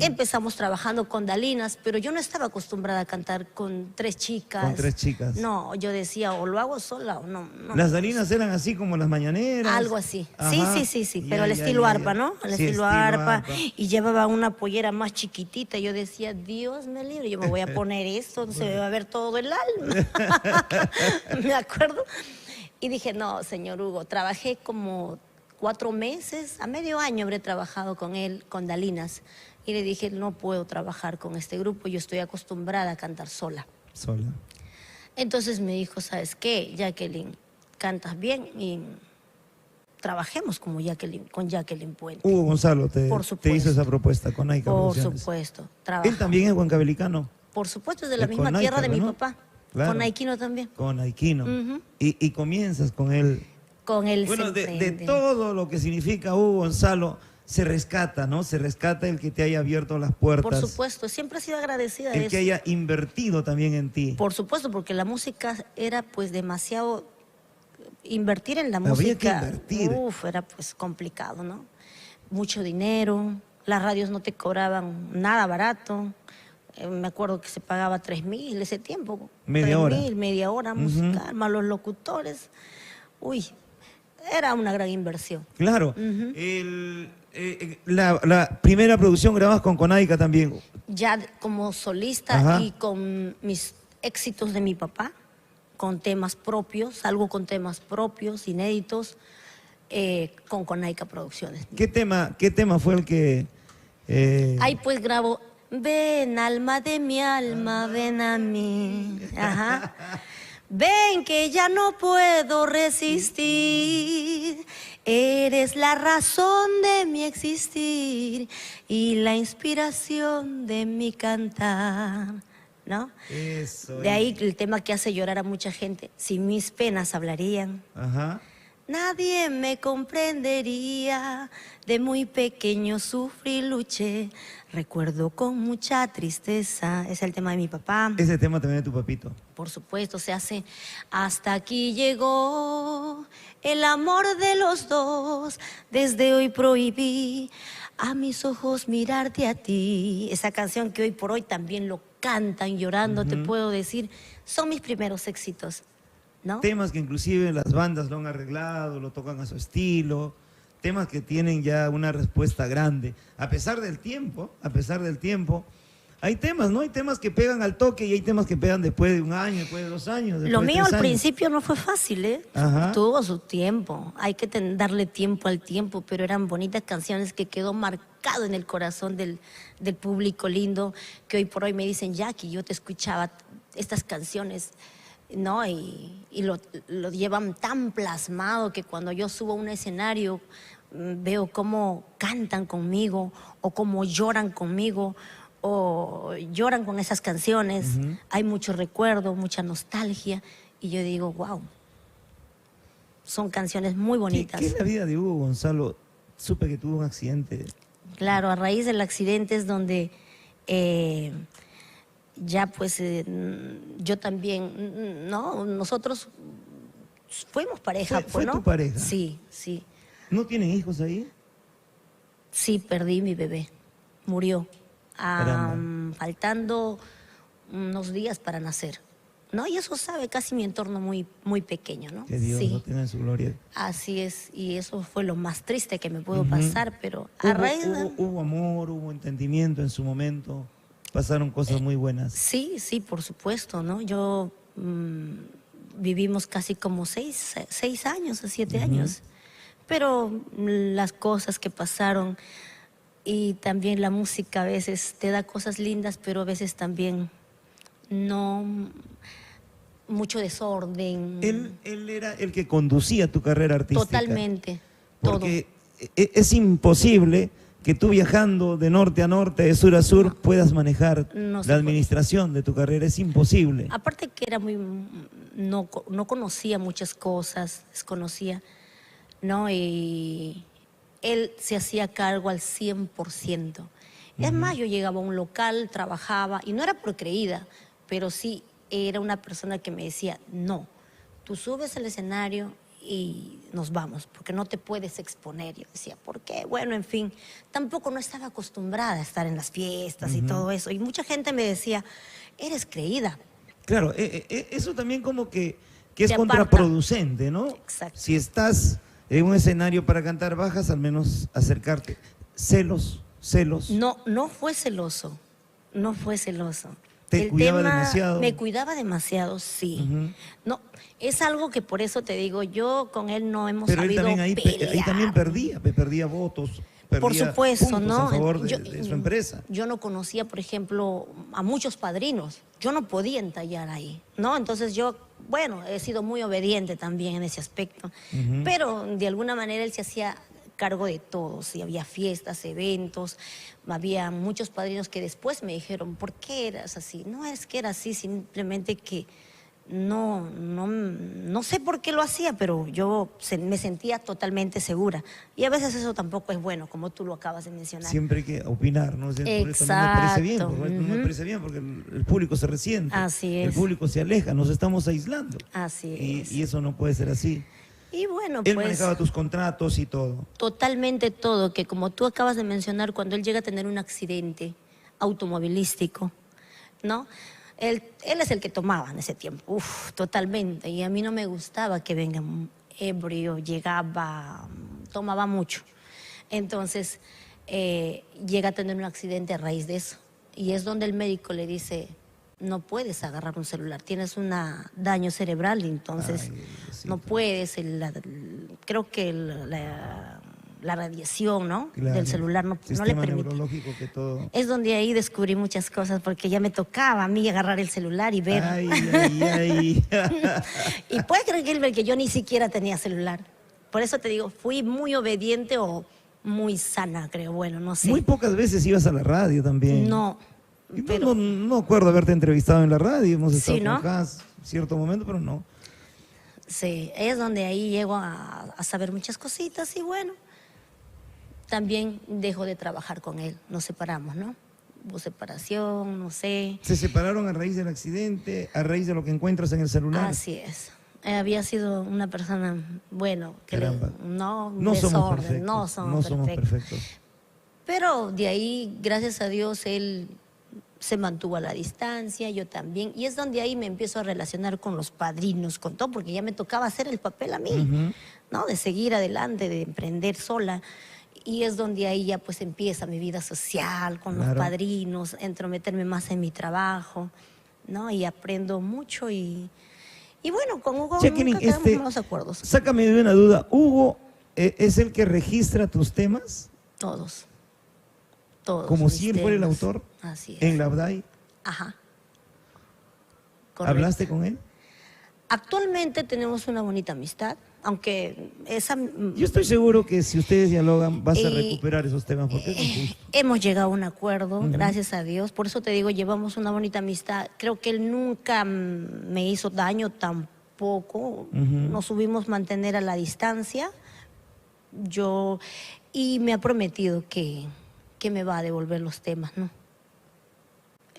Empezamos trabajando con Dalinas, pero yo no estaba acostumbrada a cantar con 3 chicas. Con 3 chicas. No, yo decía, o lo hago sola o no. Las Dalinas eran así como las mañaneras. Algo así. Ajá. Sí, pero el estilo arpa, ¿no? El estilo arpa. Y llevaba una pollera más chiquitita. Yo decía, Dios me libre, yo me voy a poner esto, se me va a ver todo el alma. Me acuerdo. Y dije, no, señor Hugo, trabajé como 4 meses, a medio año habré trabajado con él, con Dalinas. Y le dije, no puedo trabajar con este grupo, yo estoy acostumbrada a cantar sola. Sola. Entonces me dijo, ¿sabes qué, Jacqueline? Cantas bien y trabajemos como con Jacqueline Puente. Hugo Gonzalo te hizo esa propuesta con Naika Producciones. Por supuesto. Él también es huancabelicano. Por supuesto, es de la misma tierra de mi papá. Claro. Con Naiquino también. Con Naiquino. Y comienzas con él. Con él. Bueno, de todo lo que significa Hugo Gonzalo, se rescata, ¿no? Se rescata el que te haya abierto las puertas. Por supuesto, siempre he sido agradecida de eso. El que haya invertido también en ti. Por supuesto, porque la música era pues demasiado... Invertir en la música... Había que invertir. Era pues complicado, ¿no? Mucho dinero, las radios no te cobraban nada barato. Me acuerdo que se pagaba 3.000 ese tiempo. Media hora. 3.000, media hora musical, más los locutores. Era una gran inversión. Claro. La primera producción grabás con Conaica también. Ya como solista y con mis éxitos de mi papá, con temas propios, salgo con temas propios, inéditos, con Conaica Producciones. ¿Qué tema fue el que...? Ahí pues grabo, ven alma de mi alma, ven a mí. Ajá. Ven que ya no puedo resistir, eres la razón de mi existir y la inspiración de mi cantar, ¿no? Eso. De ahí el tema que hace llorar a mucha gente, si mis penas hablarían. Ajá. Nadie me comprendería, de muy pequeño sufrí y luché, recuerdo con mucha tristeza, es el tema de mi papá. Ese tema también de tu papito. Por supuesto, se hace, hasta aquí llegó el amor de los dos, desde hoy prohibí a mis ojos mirarte a ti. Esa canción que hoy por hoy también lo cantan llorando, te puedo decir, son mis primeros éxitos. ¿No? Temas que inclusive las bandas lo han arreglado, lo tocan a su estilo, temas que tienen ya una respuesta grande. A pesar del tiempo, hay temas, ¿no? Hay temas que pegan al toque y hay temas que pegan después de 1 año, después de 2 años. Lo mío al principio no fue fácil, ¿eh? Ajá. Tuvo su tiempo, hay que darle tiempo al tiempo, pero eran bonitas canciones que quedó marcado en el corazón del público lindo, que hoy por hoy me dicen, Jackie, yo te escuchaba estas canciones, ¿no? Y lo llevan tan plasmado que cuando yo subo a un escenario veo cómo cantan conmigo o cómo lloran conmigo o lloran con esas canciones. Hay mucho recuerdo, mucha nostalgia y yo digo, wow, son canciones muy bonitas. ¿Qué es la vida de Hugo Gonzalo? Supe que tuvo un accidente. Claro, a raíz del accidente es donde... ya pues yo también, ¿no? Nosotros fuimos pareja, ¿Fue ¿no? tu pareja? Sí, sí. ¿No tienen hijos ahí? Sí, perdí mi bebé, murió, faltando unos días para nacer, ¿no? Y eso sabe casi mi entorno muy, muy pequeño, ¿no? Que Dios lo tenga en su gloria. Así es, y eso fue lo más triste que me pudo pasar, pero a raíz de... Hubo amor, hubo entendimiento en su momento. Pasaron cosas muy buenas. Sí, sí, por supuesto, ¿no? Yo vivimos casi como 6 años o 7 años, pero las cosas que pasaron y también la música a veces te da cosas lindas, pero a veces también no, mucho desorden. Él era el que conducía tu carrera artística. Totalmente, todo. Porque es imposible que tú viajando de norte a norte, de sur a sur, puedas manejar No se la puede. administración de tu carrera. Es imposible. Aparte que era muy, no conocía muchas cosas, desconocía, ¿no? Y él se hacía cargo al 100%. Es más, yo llegaba a un local, trabajaba, y no era por creída, pero sí era una persona que me decía, no, tú subes al escenario y nos vamos, porque no te puedes exponer. Yo decía, ¿por qué? Bueno, en fin, tampoco no estaba acostumbrada a estar en las fiestas y todo eso. Y mucha gente me decía, eres creída. Claro, eso también como que es Te aparta. contraproducente, ¿no? Exacto. Si estás en un escenario para cantar bajas, al menos acercarte. Celos. No, no fue celoso, no fue celoso. ¿Te cuidaba demasiado? Me cuidaba demasiado, sí. Ujú. No, es algo que por eso te digo, yo con él no hemos Pero él sabido también ahí pelear. también perdía votos, perdía Por supuesto, puntos ¿no? a favor de su empresa. Yo no conocía, por ejemplo, a muchos padrinos. Yo no podía entallar ahí, ¿no? Entonces yo, bueno, he sido muy obediente también en ese aspecto. Pero de alguna manera él se hacía cargo de todo. Si había fiestas, eventos, había muchos padrinos que después me dijeron, ¿por qué eras así? No es que era así, simplemente que no sé por qué lo hacía, pero yo me sentía totalmente segura. Y a veces eso tampoco es bueno, como tú lo acabas de mencionar. Siempre hay que opinar, ¿no? Por eso no me parece bien, Exacto. no me parece bien porque el público se resiente, Así el es. público se aleja, nos estamos aislando. Así es. Y eso no puede ser así. Y bueno, Él pues manejaba tus contratos y todo. totalmente todo, que como tú acabas de mencionar, cuando él llega a tener un accidente automovilístico, ¿no? Él es el que tomaba en ese tiempo, totalmente. Y a mí no me gustaba que venga ebrio, llegaba, tomaba mucho. Entonces, llega a tener un accidente a raíz de eso. Y es donde el médico le dice, no puedes agarrar un celular, tienes un daño cerebral, entonces Ay, Diosito. no puedes. Creo que la radiación, ¿no? Claro. Del celular no le Sistema permite. neurológico que todo. Es donde ahí descubrí muchas cosas, porque ya me tocaba a mí agarrar el celular y ver. Ay. Y puedes creer, Gilbert, que yo ni siquiera tenía celular. Por eso te digo, fui muy obediente o muy sana, creo. Bueno, no sé. Muy pocas veces ibas a la radio también. No, Y pero no acuerdo haberte entrevistado en la radio, hemos estado Sí, ¿no? con Hans en cierto momento, pero no. sí, es donde ahí llego a saber muchas cositas y bueno, también dejo de trabajar con él, nos separamos, ¿no? Hubo separación, no sé. Se separaron a raíz del accidente, a raíz de lo que encuentras en el celular. Así es. Había sido una persona, bueno, que Caramba. no No somos desorden, perfectos. no somos perfectos. perfectos. Pero de ahí, gracias a Dios, él se mantuvo a la distancia, yo también. Y es donde ahí me empiezo a relacionar con los padrinos, con todo, porque ya me tocaba hacer el papel a mí, ¿no? De seguir adelante, de emprender sola. Y es donde ahí ya pues empieza mi vida social, con los Claro. padrinos, entrometerme más en mi trabajo, ¿no? Y aprendo mucho y bueno, con Hugo Jacqueline, nunca quedamos malos acuerdos. sácame de una duda. ¿Hugo es el que registra tus temas? Todos. Todos. Como mis si él fuera el temas. autor Así es. en la ABDAI. Ajá. ¿Hablaste con él? Actualmente tenemos una bonita amistad, aunque esa... Yo estoy seguro que si ustedes dialogan vas a Y- recuperar esos temas porque es injusto. Hemos llegado a un acuerdo, gracias a Dios. Por eso te digo, llevamos una bonita amistad. Creo que él nunca me hizo daño tampoco. Nos subimos mantener a la distancia. Y me ha prometido que me va a devolver los temas, ¿no?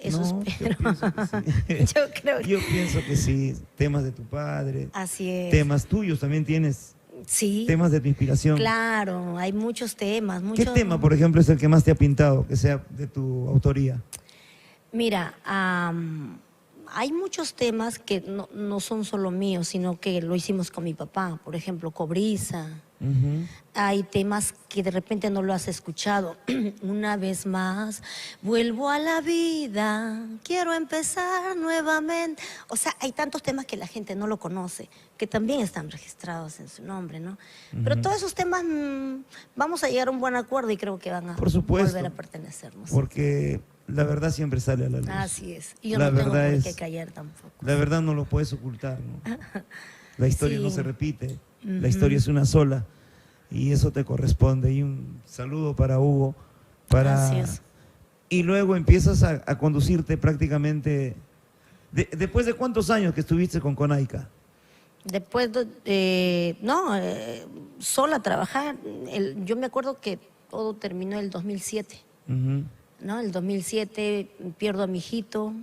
Eso No, espero. Yo pienso que sí. Yo creo que Yo pienso que sí. Temas de tu padre, así es. temas tuyos también tienes, Sí, temas de tu inspiración. claro, hay muchos temas. ¿Qué tema, por ejemplo, es el que más te ha pintado, que sea de tu autoría? Mira, hay muchos temas que no son solo míos, sino que lo hicimos con mi papá. Por ejemplo, Cobriza, Ujú. Hay temas que de repente no lo has escuchado. Una vez más, vuelvo a la vida, quiero empezar nuevamente. O sea, hay tantos temas que la gente no lo conoce, que también están registrados en su nombre, ¿no? Pero todos esos temas vamos a llegar a un buen acuerdo y creo que van a Por supuesto. volver a pertenecernos. Porque la verdad siempre sale a la luz. Así es. Y yo La no tengo verdad por qué es- callar tampoco. La verdad no lo puedes ocultar, ¿no? La historia Sí. no se repite, la historia es una sola y eso te corresponde. Y un saludo para Hugo. Así es. Y luego empiezas a conducirte prácticamente... ¿Después de cuántos años que estuviste con Conaica? Después, sola trabajar. Yo me acuerdo que todo terminó el 2007, Ujú. ¿no? El 2007 pierdo a mi hijito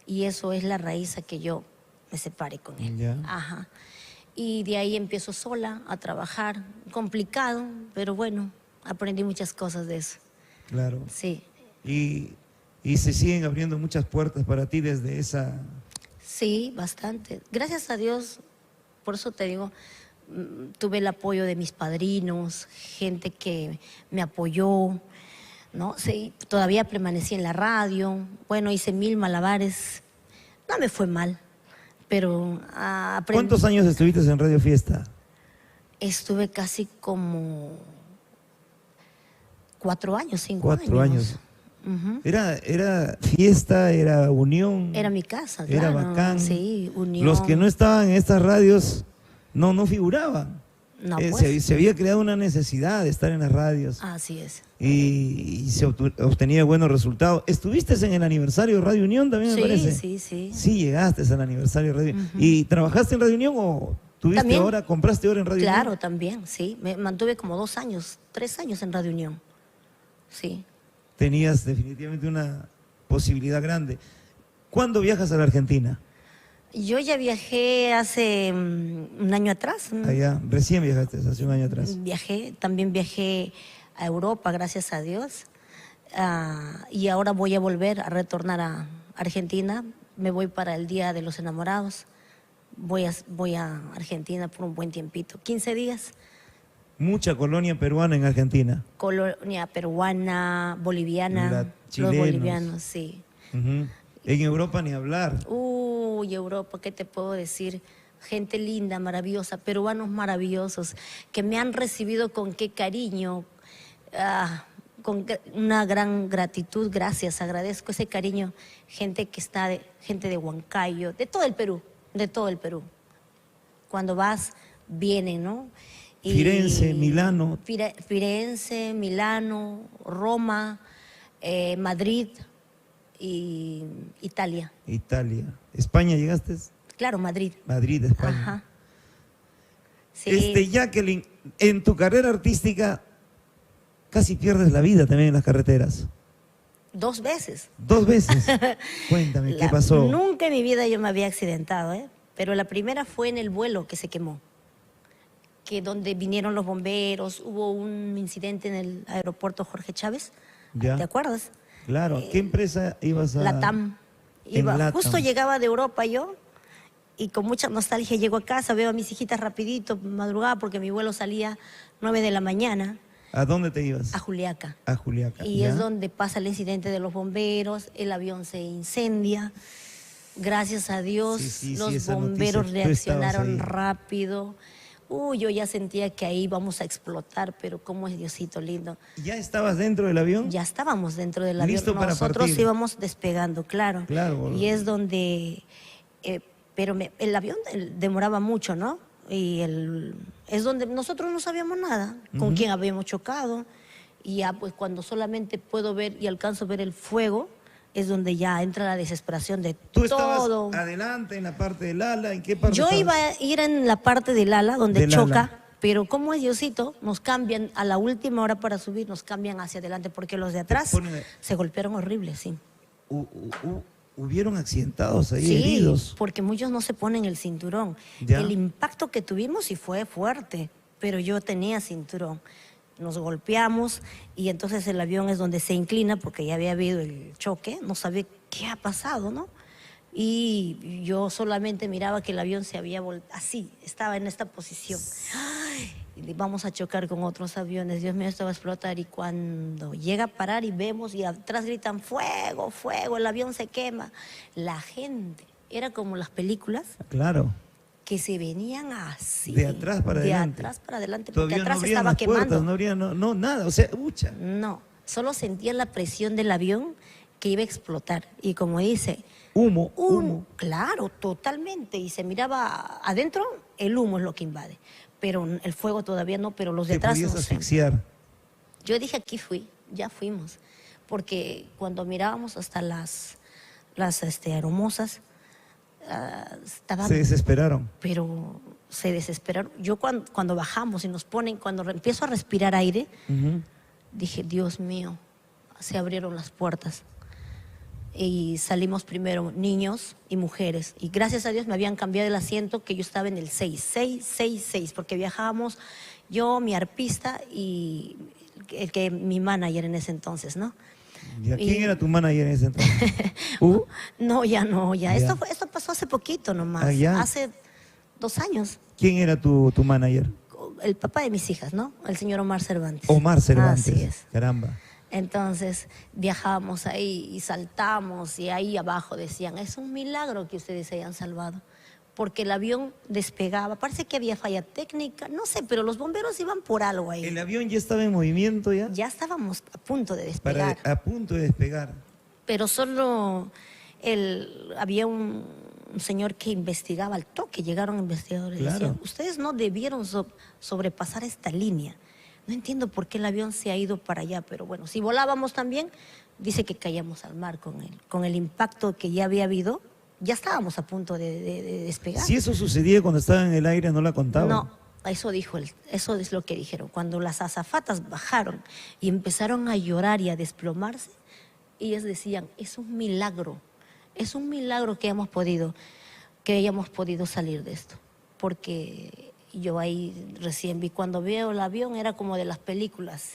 y eso es la raíz a que yo me separe con él. Ya. Ajá. Y de ahí empiezo sola a trabajar. Complicado, pero bueno, aprendí muchas cosas de eso. Claro. Sí. Y se siguen abriendo muchas puertas para ti desde esa... Sí, bastante. Gracias a Dios, por eso te digo, tuve el apoyo de mis padrinos, gente que me apoyó, ¿no? Sí, todavía permanecí en la radio, bueno, hice 1000 malabares, no me fue mal, pero aprendí. ¿Cuántos años estuviste en Radio Fiesta? Estuve casi como 4 años, 5 4 años. Ujú. Era fiesta, era unión. Era mi casa, Era claro. bacán. Sí, unión. Los que no estaban en estas radios no figuraban. No, pues. Se había creado una necesidad de estar en las radios Así es. y se obtenía buenos resultados. ¿Estuviste en el aniversario de Radio Unión también, me parece? Sí, sí. Sí, llegaste al aniversario de Radio Unión. ¿Y trabajaste en Radio Unión o tuviste También. hora, compraste hora en Radio Unión? Claro, también, sí. Me mantuve como 2 años, 3 años en Radio Unión. Sí. Tenías definitivamente una posibilidad grande. ¿Cuándo viajas a la Argentina? Yo ya viajé hace un año atrás. Allá, recién viajaste, hace un año atrás. También viajé a Europa, gracias a Dios. Y ahora voy a volver a retornar a Argentina. Me voy para el Día de los Enamorados. Voy a Argentina por un buen tiempito, 15 días. Mucha colonia peruana en Argentina. Colonia peruana, boliviana, los Chilenos. bolivianos, sí. Ujú. En Europa ni hablar. Uy, Europa, ¿qué te puedo decir? Gente linda, maravillosa, peruanos maravillosos, que me han recibido con qué cariño, una gran gratitud, gracias, agradezco ese cariño. Gente de Huancayo, de todo el Perú. Cuando vas, vienen, ¿no? Firenze, Milano. Firenze, Milano, Roma, Madrid y Italia. Italia. ¿España llegaste? Claro, Madrid. Madrid, España. Ajá. Sí. Jacqueline, en tu carrera artística casi pierdes la vida también en las carreteras. 2 veces. 2 veces. Cuéntame, ¿qué pasó? Nunca en mi vida yo me había accidentado, ¿eh? Pero la primera fue en el vuelo que se quemó. Que donde vinieron los bomberos, hubo un incidente en el aeropuerto Jorge Chávez. Ya. ¿Te acuerdas? Claro, ¿qué empresa ibas a...? Latam. En Latam. Justo llegaba de Europa yo y con mucha nostalgia llego a casa, veo a mis hijitas rapidito, madrugada, porque mi vuelo salía 9 de la mañana ¿A dónde te ibas? a Juliaca. A Juliaca. Y ¿ya? es donde pasa el incidente de los bomberos, el avión se incendia. Gracias a Dios, Sí, los esa bomberos noticia, tú estabas reaccionaron ahí. rápido. Yo ya sentía que ahí vamos a explotar, pero cómo es Diosito lindo. ¿Ya estabas dentro del avión? Ya estábamos dentro del avión. Listo para Nosotros partir. íbamos despegando, claro. Claro. Y es donde, pero el avión demoraba mucho, ¿no? Y es donde nosotros no sabíamos nada, con quién habíamos chocado. Y ya pues cuando solamente puedo ver y alcanzo a ver el fuego, es donde ya entra la desesperación de ¿Tú estabas todo. adelante en la parte del ala? ¿En qué parte Yo estabas? iba a ir en la parte del ala donde Del choca, ala. pero como es Diosito, nos cambian a la última hora para subir, nos cambian hacia adelante porque los de atrás ponen- se golpearon horrible, sí. Hubieron accidentados ahí, Sí, heridos. porque muchos no se ponen el cinturón. Ya. El impacto que tuvimos sí fue fuerte, pero yo tenía cinturón. Nos golpeamos y entonces el avión es donde se inclina porque ya había habido el choque, no sabía qué ha pasado, ¿no? Y yo solamente miraba que el avión se había volteado, así, estaba en esta posición. Ay, y vamos a chocar con otros aviones, Dios mío, esto va a explotar. Y cuando llega a parar y vemos y atrás gritan fuego, fuego, el avión se quema, la gente, era como las películas Claro. que se venían así. De atrás para adelante. De atrás para adelante, porque Todavía no atrás abrían estaba las quemando. puertas, no habría nada, o sea, ucha. No, solo sentían la presión del avión que iba a explotar. Y como dice, Humo. claro, totalmente. Y se miraba adentro, el humo es lo que invade. Pero el fuego todavía no, pero los de Te atrás podías no sé. asfixiar. Yo dije, aquí ya fuimos. Porque cuando mirábamos hasta las aromosas, estaban... Se desesperaron. Pero se desesperaron. Yo cuando bajamos y nos ponen, cuando empiezo a respirar aire, Ujú. dije, Dios mío, se abrieron las puertas. Y salimos primero niños y mujeres. Y gracias a Dios me habían cambiado el asiento, que yo estaba en el 6, porque viajábamos yo, mi arpista y mi manager en ese entonces, ¿no? ¿Y a quién era tu manager en ese entonces? ¿Uh? No, ya no, ya. Ya. Esto pasó hace poquito nomás, Ah, ya. hace 2 años. ¿Quién era tu manager? El papá de mis hijas, ¿no? El señor Omar Cervantes. Omar Cervantes. Así es. Caramba. Entonces viajábamos ahí y saltamos y ahí abajo decían, es un milagro que ustedes se hayan salvado, porque el avión despegaba, parece que había falla técnica, no sé, pero los bomberos iban por algo ahí. ¿El avión ya estaba en movimiento ya? Ya estábamos a punto de despegar, A punto de despegar. pero solo había un señor que investigaba al toque, llegaron investigadores y Claro. decían, ustedes no debieron sobrepasar esta línea. No entiendo por qué el avión se ha ido para allá, pero bueno, si volábamos también, dice que caíamos al mar con el impacto que ya había habido, ya estábamos a punto de despegar. Si eso sucedía cuando estaba en el aire, no la contaba. No, eso eso es lo que dijeron. Cuando las azafatas bajaron y empezaron a llorar y a desplomarse, ellas decían, es un milagro que hayamos podido salir de esto, porque yo ahí recién vi, cuando veo el avión era como de las películas,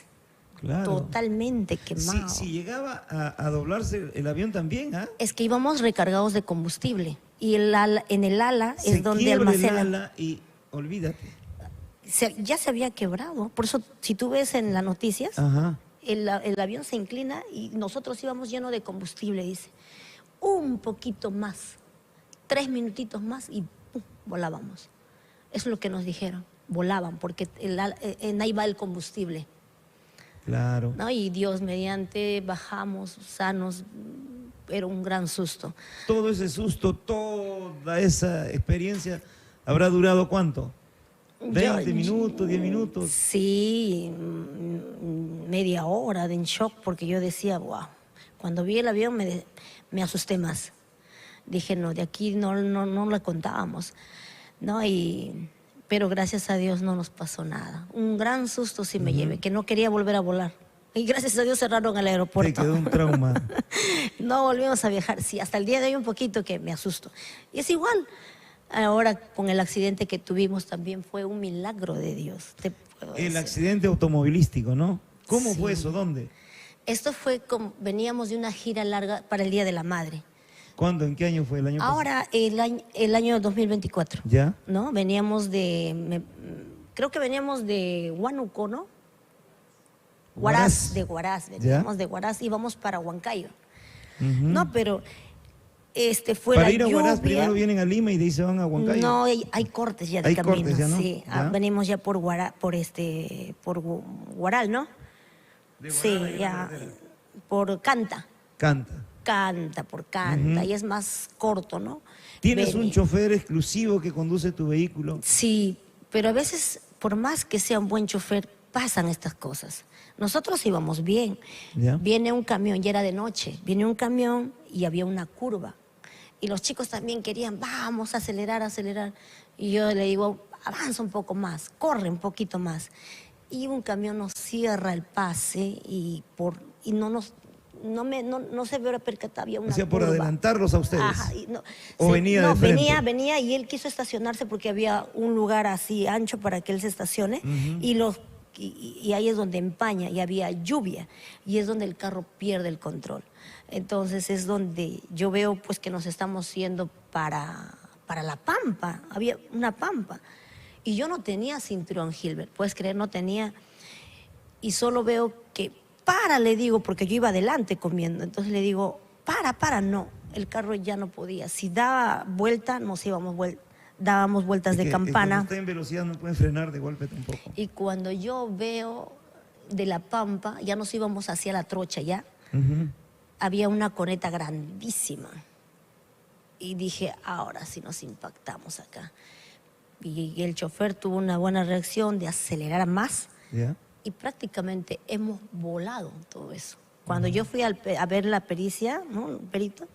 Claro. totalmente quemado. Si llegaba a doblarse el avión también, ¿ah? Es que íbamos recargados de combustible y en el ala Se es donde quiebra el almacenan. ala y olvídate. Ya se había quebrado, por eso si tú ves en las noticias, Ajá. el avión se inclina y nosotros íbamos llenos de combustible, dice. Un poquito más, 3 minutitos más y ¡pum!, volábamos. Eso es lo que nos dijeron, volaban, porque en ahí va el combustible, Claro. ¿no? Y Dios mediante bajamos sanos, era un gran susto. Todo ese susto, toda esa experiencia, ¿habrá durado cuánto? ¿20 minutos, 10 minutos? Sí, media hora en shock, porque yo decía, wow, cuando vi el avión me asusté más. Dije, no, de aquí no la contábamos, ¿no? Pero gracias a Dios no nos pasó nada. Un gran susto sí me llevé, que no quería volver a volar. Y gracias a Dios cerraron el Te aeropuerto. quedó un trauma. No volvimos a viajar. Sí, hasta el día de hoy un poquito que me asusto. Y es igual. Ahora con el accidente que tuvimos también fue un milagro de Dios. Te puedo El decir. accidente automovilístico, ¿no? ¿Cómo Sí. fue eso? ¿Dónde? Esto fue veníamos de una gira larga para el Día de la Madre. ¿Cuándo? ¿En qué año fue? ¿El año pasado? Ahora, el año 2024. ¿Ya? ¿No? Creo que veníamos de Huánuco, ¿no? Huaraz. De Huaraz, ¿Ya? veníamos de Huaraz y vamos para Huancayo. Ujú. No, pero fue Para la ir a Huaraz, lluvia. primero vienen a Lima y de ahí se van a Huancayo. No, hay cortes ya de Hay camino. cortes ya, ¿no? Sí, ¿Ya? venimos ya por Huaral, ¿no? De Huaraz Sí, hay una ya carretera. por Canta, Canta. y es más corto, ¿no? ¿Tienes un Vení. chofer exclusivo que conduce tu vehículo? Sí, pero a veces, por más que sea un buen chofer, pasan estas cosas. Nosotros íbamos bien. ¿Ya? Viene un camión, ya era de noche, viene un camión y había una curva. Y los chicos también querían, vamos a acelerar. Y yo le digo, avanza un poco más, corre un poquito más. Y un camión nos cierra el pase y no se vio percatar, había una O sea, por curva. adelantarlos a ustedes. Ajá, y no, ¿O venía de frente? venía y él quiso estacionarse porque había un lugar así ancho para que él se estacione y ahí es donde empaña y había lluvia y es donde el carro pierde el control. Entonces es donde yo veo pues que nos estamos yendo para la pampa, había una pampa Y yo no tenía cinturón, Gilbert, puedes creer, no tenía. Y solo veo que, le digo, porque yo iba adelante comiendo. Entonces le digo, no. El carro ya no podía. Si daba vuelta, dábamos vueltas de campana. Cuando está en velocidad no pueden frenar de golpe tampoco. Y cuando yo veo de La Pampa, ya nos íbamos hacia La Trocha, ¿ya? Había una coneta grandísima. Y dije, ahora sí nos impactamos acá. Y el chofer tuvo una buena reacción de acelerar más. ¿Ya? Y prácticamente hemos volado todo eso. Cuando yo fui a ver la pericia, ¿no? El perito,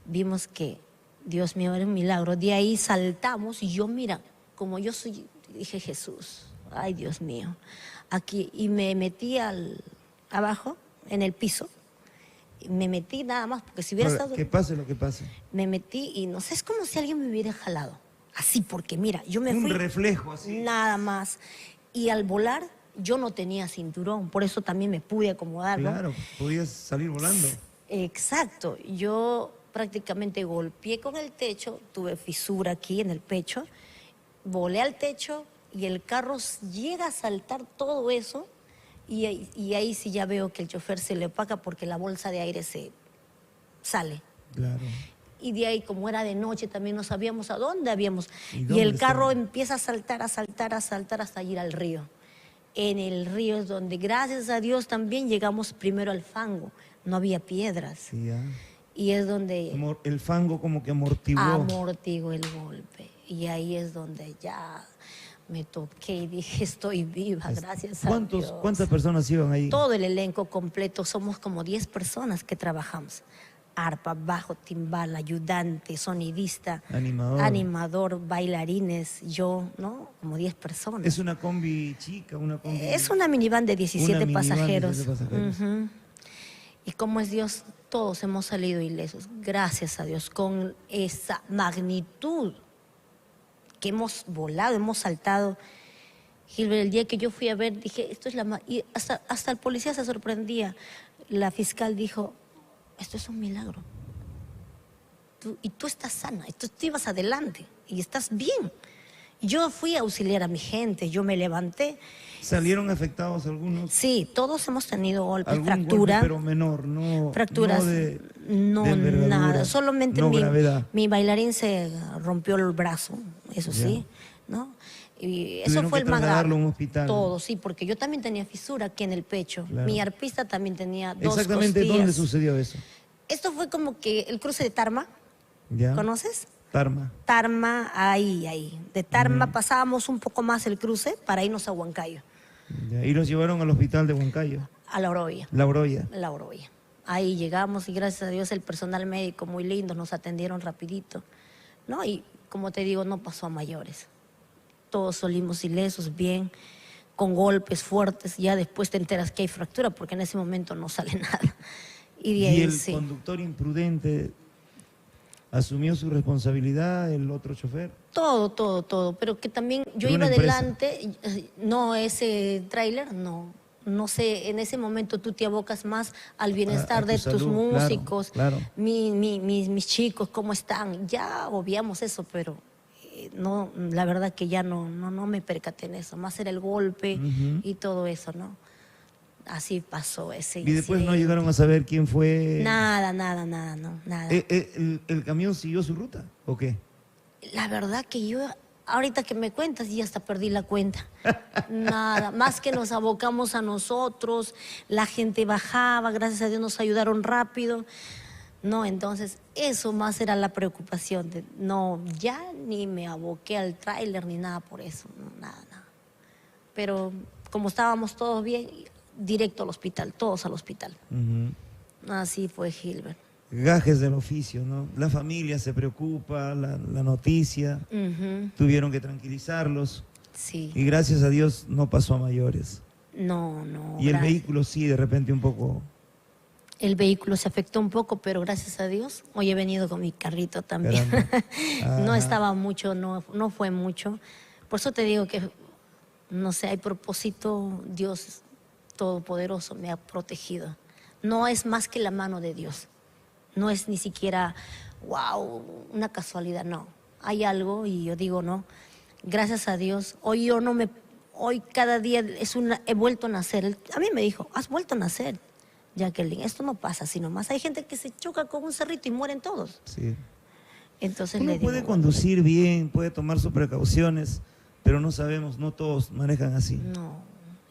vimos que, Dios mío, era un milagro. De ahí saltamos y yo, mira, como yo soy, dije, Jesús, ay Dios mío, aquí. Y me metí abajo, en el piso. Me metí nada más, porque si hubiera estado... Que pase lo que pase. Me metí y no sé, es como si alguien me hubiera jalado. Así, porque mira, yo me fui... Un reflejo así. Nada más. Y al volar, yo no tenía cinturón, por eso también me pude acomodar, ¿no? Claro, podías salir volando. Exacto. Yo prácticamente golpeé con el techo, tuve fisura aquí en el pecho, volé al techo y el carro llega a saltar todo eso y ahí sí ya veo que el chofer se le opaca porque la bolsa de aire se sale. Claro. Y de ahí, como era de noche, también no sabíamos a dónde habíamos. ¿Y el carro estaba? empieza a saltar hasta ir al río. En el río es donde, gracias a Dios, también llegamos primero al fango. No había piedras. Sí, ya. Y es donde El fango como que amortiguó. amortiguó el golpe. Y ahí es donde ya me toqué y dije, estoy viva, gracias a Dios. ¿Cuántas personas iban ahí? Todo el elenco completo, somos como 10 personas que trabajamos. Arpa, bajo, timbal, ayudante, sonidista, animador, bailarines, yo, ¿no? Como 10 personas. ¿Es una combi chica? Es una minivan de 17 pasajeros. 17 pasajeros. Y como es Dios, todos hemos salido ilesos, gracias a Dios, con esa magnitud que hemos volado, hemos saltado. Gilbert, el día que yo fui a ver, dije, esto es y hasta el policía se sorprendía. La fiscal dijo, esto es un milagro. Y tú estás sana, tú ibas adelante y estás bien. Yo fui a auxiliar a mi gente, yo me levanté. ¿Salieron afectados algunos? Sí, todos hemos tenido golpes, ¿Algún fractura. golpe, pero menor, no? Fracturas, no de nada. Solamente gravedad. mi bailarín se rompió el brazo, eso sí, ¿no? Y eso fue el más grave. A un hospital. Todo, sí, porque yo también tenía fisura aquí en el pecho. Claro. Mi arpista también tenía 2 costillas. ¿Exactamente dónde sucedió eso? Esto fue como que el cruce de Tarma, ¿Ya? ¿conoces? Tarma. Tarma, ahí. De Tarma pasábamos un poco más el cruce para irnos a Huancayo. Ya. Y los llevaron al hospital de Huancayo. A La Oroya. La Oroya. La Oroya. Ahí llegamos y gracias a Dios el personal médico muy lindo, nos atendieron rapidito, ¿no? Y como te digo, no pasó a mayores. Todos salimos ilesos, bien, con golpes fuertes. Ya después te enteras que hay fractura porque en ese momento no sale nada. Y de ahí, el sí. conductor imprudente asumió su responsabilidad, el otro chofer. Todo. Pero que también yo ¿De iba una empresa? adelante, no ese tráiler, no. No sé, en ese momento tú te abocas más al bienestar tu de tus salud, músicos, claro. mis chicos, cómo están. Ya obviamos eso, pero no, la verdad que ya no me percaté en eso. Más era el golpe y todo eso, ¿no? Así pasó ese Y después no incidente. llegaron a saber quién fue. Nada, nada. ¿El camión siguió su ruta o qué? La verdad que yo, ahorita que me cuentas, ya hasta perdí la cuenta. Nada, más que nos abocamos a nosotros, la gente bajaba, gracias a Dios nos ayudaron rápido. No, entonces eso más era la preocupación. No, ya ni me aboqué al tráiler ni nada por eso, no, nada. Pero como estábamos todos bien, directo al hospital, todos al hospital. Así fue, Gilbert. Gajes del oficio, ¿no? La familia se preocupa, la noticia, tuvieron que tranquilizarlos. Sí. Y gracias a Dios no pasó a mayores. No. Y el vehículo sí, de repente un poco... El vehículo se afectó un poco, pero gracias a Dios, hoy he venido con mi carrito también. No estaba mucho, no fue mucho. Por eso te digo que, no sé, hay propósito, Dios Todopoderoso me ha protegido. No es más que la mano de Dios. No es ni siquiera, wow, una casualidad, no. Hay algo y yo digo, no, Gracias a Dios. Hoy cada día he vuelto a nacer. A mí me dijo, has vuelto a nacer, Jacqueline. Esto no pasa así nomás. Hay gente que se choca con un cerrito y mueren todos. Sí. Entonces Uno le digo, puede conducir bien, puede tomar sus precauciones, pero no sabemos, no todos manejan así. no.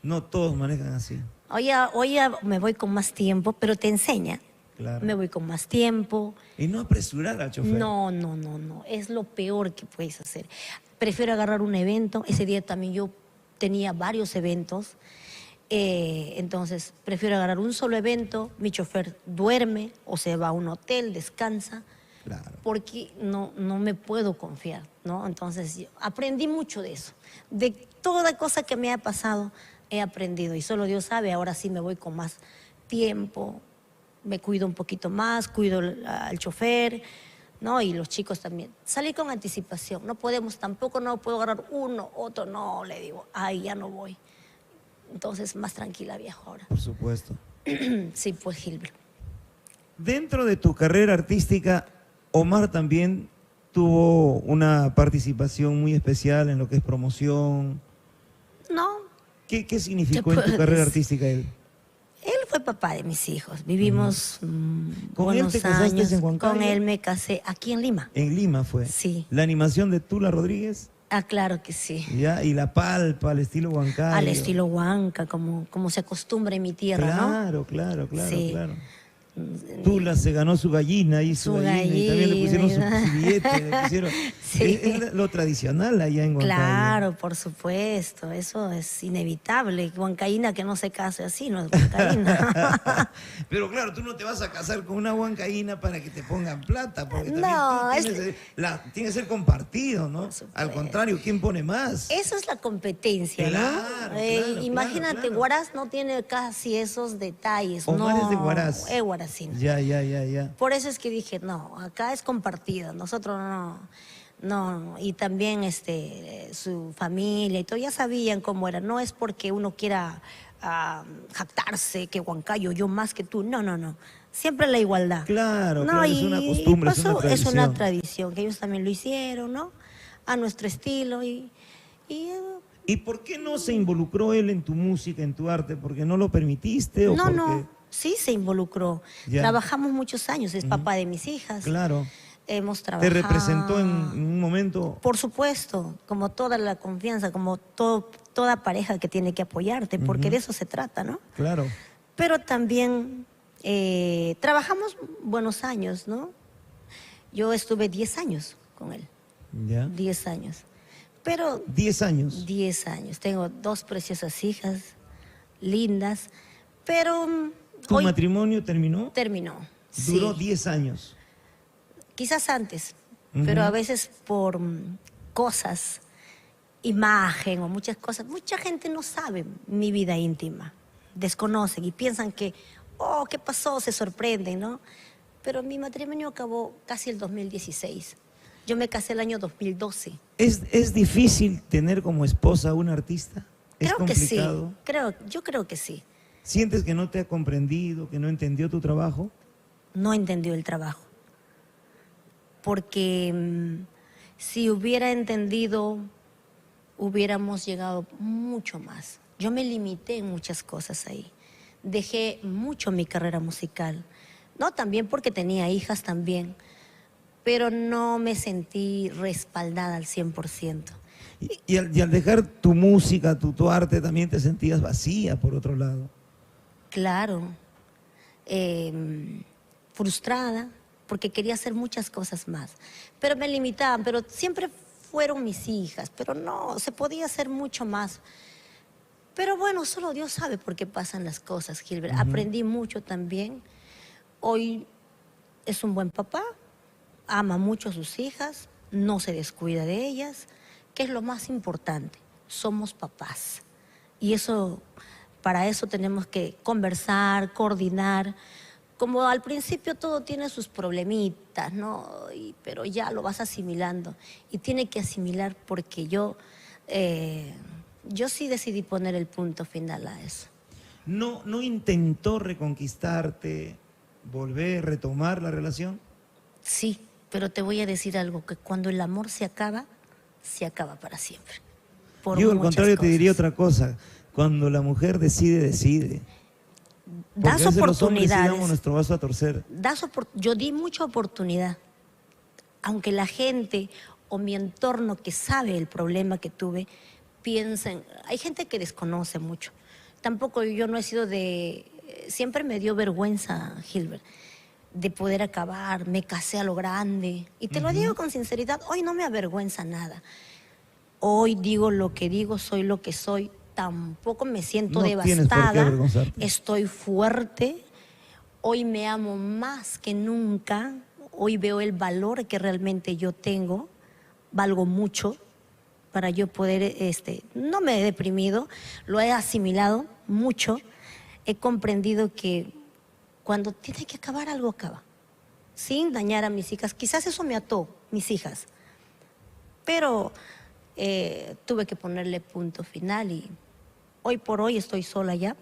No todos manejan así. Hoy ya me voy con más tiempo, pero te enseña. Claro. Me voy con más tiempo. Y no apresurar al chofer. No. Es lo peor que puedes hacer. Prefiero agarrar un evento. Ese día también yo tenía varios eventos. Entonces, prefiero agarrar un solo evento. Mi chofer duerme o se va a un hotel, descansa. Claro. Porque no me puedo confiar, ¿no? Entonces, yo aprendí mucho de eso. De toda cosa que me ha pasado, he aprendido. Y solo Dios sabe, ahora sí me voy con más tiempo, me cuido un poquito más, cuido al chofer, ¿no? Y los chicos también. Salí con anticipación. No puedo agarrar uno, otro, no, le digo, ay, ya no voy. Entonces, más tranquila viajo ahora. Por supuesto. Sí, pues, Gilbert. Dentro de tu carrera artística, Omar también tuvo una participación muy especial en lo que es promoción. No, ¿Qué significó ¿Qué en tu puedo carrera decir? artística él? él fue papá de mis hijos. Vivimos ¿Con él buenos te casaste años. en Huancayo? Con él me casé aquí en Lima. En Lima fue. Sí. La animación de Tula Rodríguez, Ah, claro que sí. ¿ya? Y la palpa al estilo huancayo. Al estilo huanca, como se acostumbra en mi tierra, ¿no? Claro. Sí. Tula se ganó su gallina y su gallina, y también le pusieron su billete, le pusieron. Sí. Es lo tradicional allá en Huancayo. Claro, por supuesto, eso es inevitable. Huancaína que no se case así, no es huancaína. Pero claro, tú no te vas a casar con una huancaína para que te pongan plata, porque No, también tiene que ser compartido, ¿no? supuesto. Al contrario, ¿quién pone más? Eso es la competencia, Claro, ¿no? claro, Imagínate, claro. Huaraz no tiene casi esos detalles. Omar no, es de Huaraz. Es huaracino. Ya. Por eso es que dije, no, acá es compartido, nosotros no. Y también su familia y todo, ya sabían cómo era. No es porque uno quiera jactarse que Huancayo, yo más que tú, no. Siempre la igualdad. Claro, No, claro, es una costumbre, es una pasó, tradición. es una tradición, que ellos también lo hicieron, ¿no? A nuestro estilo ¿Y por qué no se involucró él en tu música, en tu arte? ¿Porque no lo permitiste? ¿O porque... Sí se involucró. Ya. Trabajamos muchos años, es papá de mis hijas. Claro. Hemos trabajado. ¿Te representó en un momento? Por supuesto, como toda la confianza, como toda pareja que tiene que apoyarte, porque de eso se trata, ¿no? Claro. Pero también trabajamos buenos años, ¿no? Yo estuve 10 años con él, ¿Ya? 10 años. Pero 10 años. 10 años. Tengo 2 preciosas hijas, lindas, pero ¿Tu hoy matrimonio terminó? terminó. Duró Sí. 10 años. Quizás antes, Ujú. pero a veces por cosas, imagen o muchas cosas, mucha gente no sabe mi vida íntima, desconocen y piensan que, oh, ¿qué pasó? Se sorprenden, ¿no? Pero mi matrimonio acabó casi el 2016. Yo me casé el año 2012. ¿Es difícil tener como esposa a un artista? ¿Es Creo que sí, complicado? yo creo que sí. ¿Sientes que no te ha comprendido, que no entendió tu trabajo? No entendió el trabajo. Porque si hubiera entendido, hubiéramos llegado mucho más. Yo me limité en muchas cosas ahí. Dejé mucho mi carrera musical. No, también porque tenía hijas también, pero no me sentí respaldada al 100%. Y al dejar tu música, tu arte, también te sentías vacía, por otro lado. Claro, frustrada, porque quería hacer muchas cosas más, pero me limitaban, pero siempre fueron mis hijas, pero no, se podía hacer mucho más. Pero bueno, solo Dios sabe por qué pasan las cosas, Gilbert. Aprendí mucho también. Hoy es un buen papá, ama mucho a sus hijas, no se descuida de ellas, que es lo más importante. Somos papás. Y eso, para eso tenemos que conversar, coordinar. Como al principio todo tiene sus problemitas, ¿no? Pero ya lo vas asimilando. Y tiene que asimilar porque yo sí decidí poner el punto final a eso. ¿No intentó reconquistarte, volver, retomar la relación? Sí, pero te voy a decir algo, que cuando el amor se acaba, se acaba para siempre. Por Yo al muchas contrario te diría cosas. otra cosa. Cuando la mujer decide, decide. Porque a Das veces los hombres sí damos oportunidades. nuestro vaso a torcer. Yo di mucha oportunidad. Aunque la gente o mi entorno que sabe el problema que tuve, piensen, hay gente que desconoce mucho. Tampoco yo no he sido siempre me dio vergüenza, Gilbert, de poder acabar, me casé a lo grande. Y te lo digo con sinceridad, hoy no me avergüenza nada. Hoy digo lo que digo, soy lo que soy, tampoco me siento No tienes por qué devastada, avergonzarte. estoy fuerte, hoy me amo más que nunca, hoy veo el valor que realmente yo tengo, valgo mucho para yo poder, no me he deprimido, lo he asimilado mucho, he comprendido que cuando tiene que acabar algo acaba, sin dañar a mis hijas. Quizás eso me ató, mis hijas, pero tuve que ponerle punto final y hoy por hoy estoy sola ya,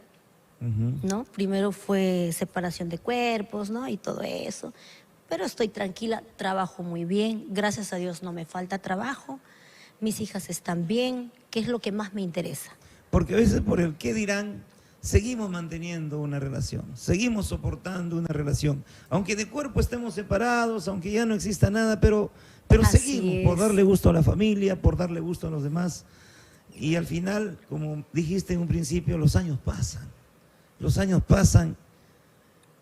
¿no? Primero fue separación de cuerpos, ¿no? Y todo eso, pero estoy tranquila, trabajo muy bien, gracias a Dios no me falta trabajo, mis hijas están bien, que es lo que más me interesa. Porque a veces por el qué dirán, seguimos manteniendo una relación, seguimos soportando una relación. Aunque de cuerpo estemos separados, aunque ya no exista nada, pero Así seguimos por es. darle gusto a la familia, por darle gusto a los demás. Y al final, como dijiste en un principio, los años pasan. Los años pasan,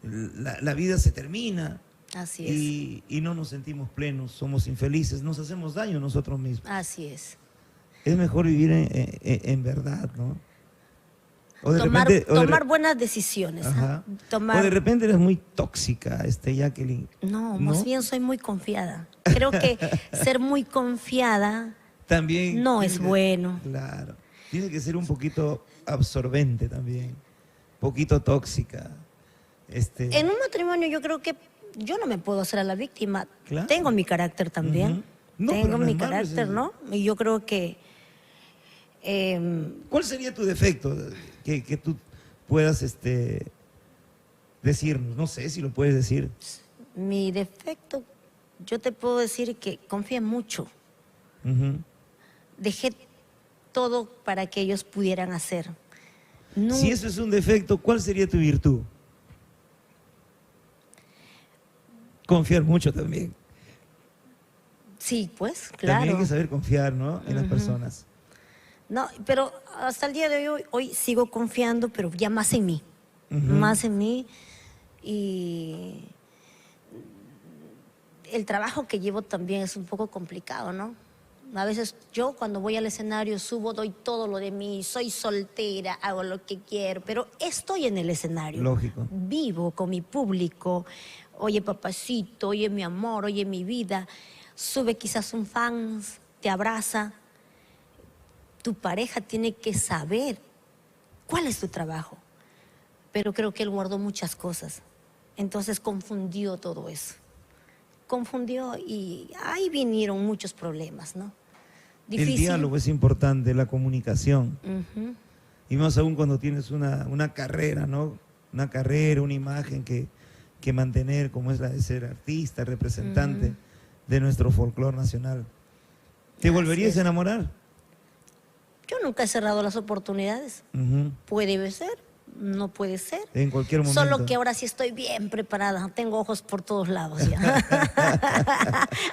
la vida se termina. Así es. Y no nos sentimos plenos, somos infelices, nos hacemos daño nosotros mismos. Así es. Es mejor vivir en verdad, ¿no? O de Tomar, repente- o de tomar re- buenas decisiones. Ajá. Tomar... O de repente eres muy tóxica, Jacqueline. No, más bien soy muy confiada. Creo que ser muy confiada También no tiene es que- bueno. Claro. Tiene que ser un poquito absorbente también, poquito tóxica. En un matrimonio yo creo que yo no me puedo hacer a la víctima. Claro. Tengo mi carácter también. Ujú. No, Tengo pero no mi es malo, carácter, ese- ¿no? Y yo creo que ¿Cuál sería tu defecto que tú puedas decirnos? No sé si lo puedes decir. mi defecto, yo te puedo decir que confié mucho. Ujú. Dejé todo para que ellos pudieran hacer. Nun- Si eso es un defecto, ¿cuál sería tu virtud? Confiar mucho también. Sí, pues, También hay claro. que saber confiar, ¿no? En las personas. No, pero hasta el día de hoy sigo confiando, pero ya más en mí. Ujú. Más en mí. Y el trabajo que llevo también es un poco complicado, ¿no? A veces yo cuando voy al escenario subo, doy todo lo de mí, soy soltera, hago lo que quiero, pero estoy en el escenario. Lógico. Vivo con mi público. Oye, papacito, oye, mi amor, oye, mi vida. Sube quizás un fan, te abraza. Tu pareja tiene que saber cuál es tu trabajo. Pero creo que él guardó muchas cosas. Entonces confundió todo eso. Confundió y ahí vinieron muchos problemas, ¿no? El diálogo es importante, la comunicación. Ujú. Y más aún cuando tienes una carrera, ¿no? Una carrera, una imagen que mantener, como es la de ser artista, representante de nuestro folclore nacional. ¿Te Así volverías es. a enamorar? Yo nunca he cerrado las oportunidades. Ujú. Puede ser, no puede ser. En cualquier momento. Solo que ahora sí estoy bien preparada. Tengo ojos por todos lados ya.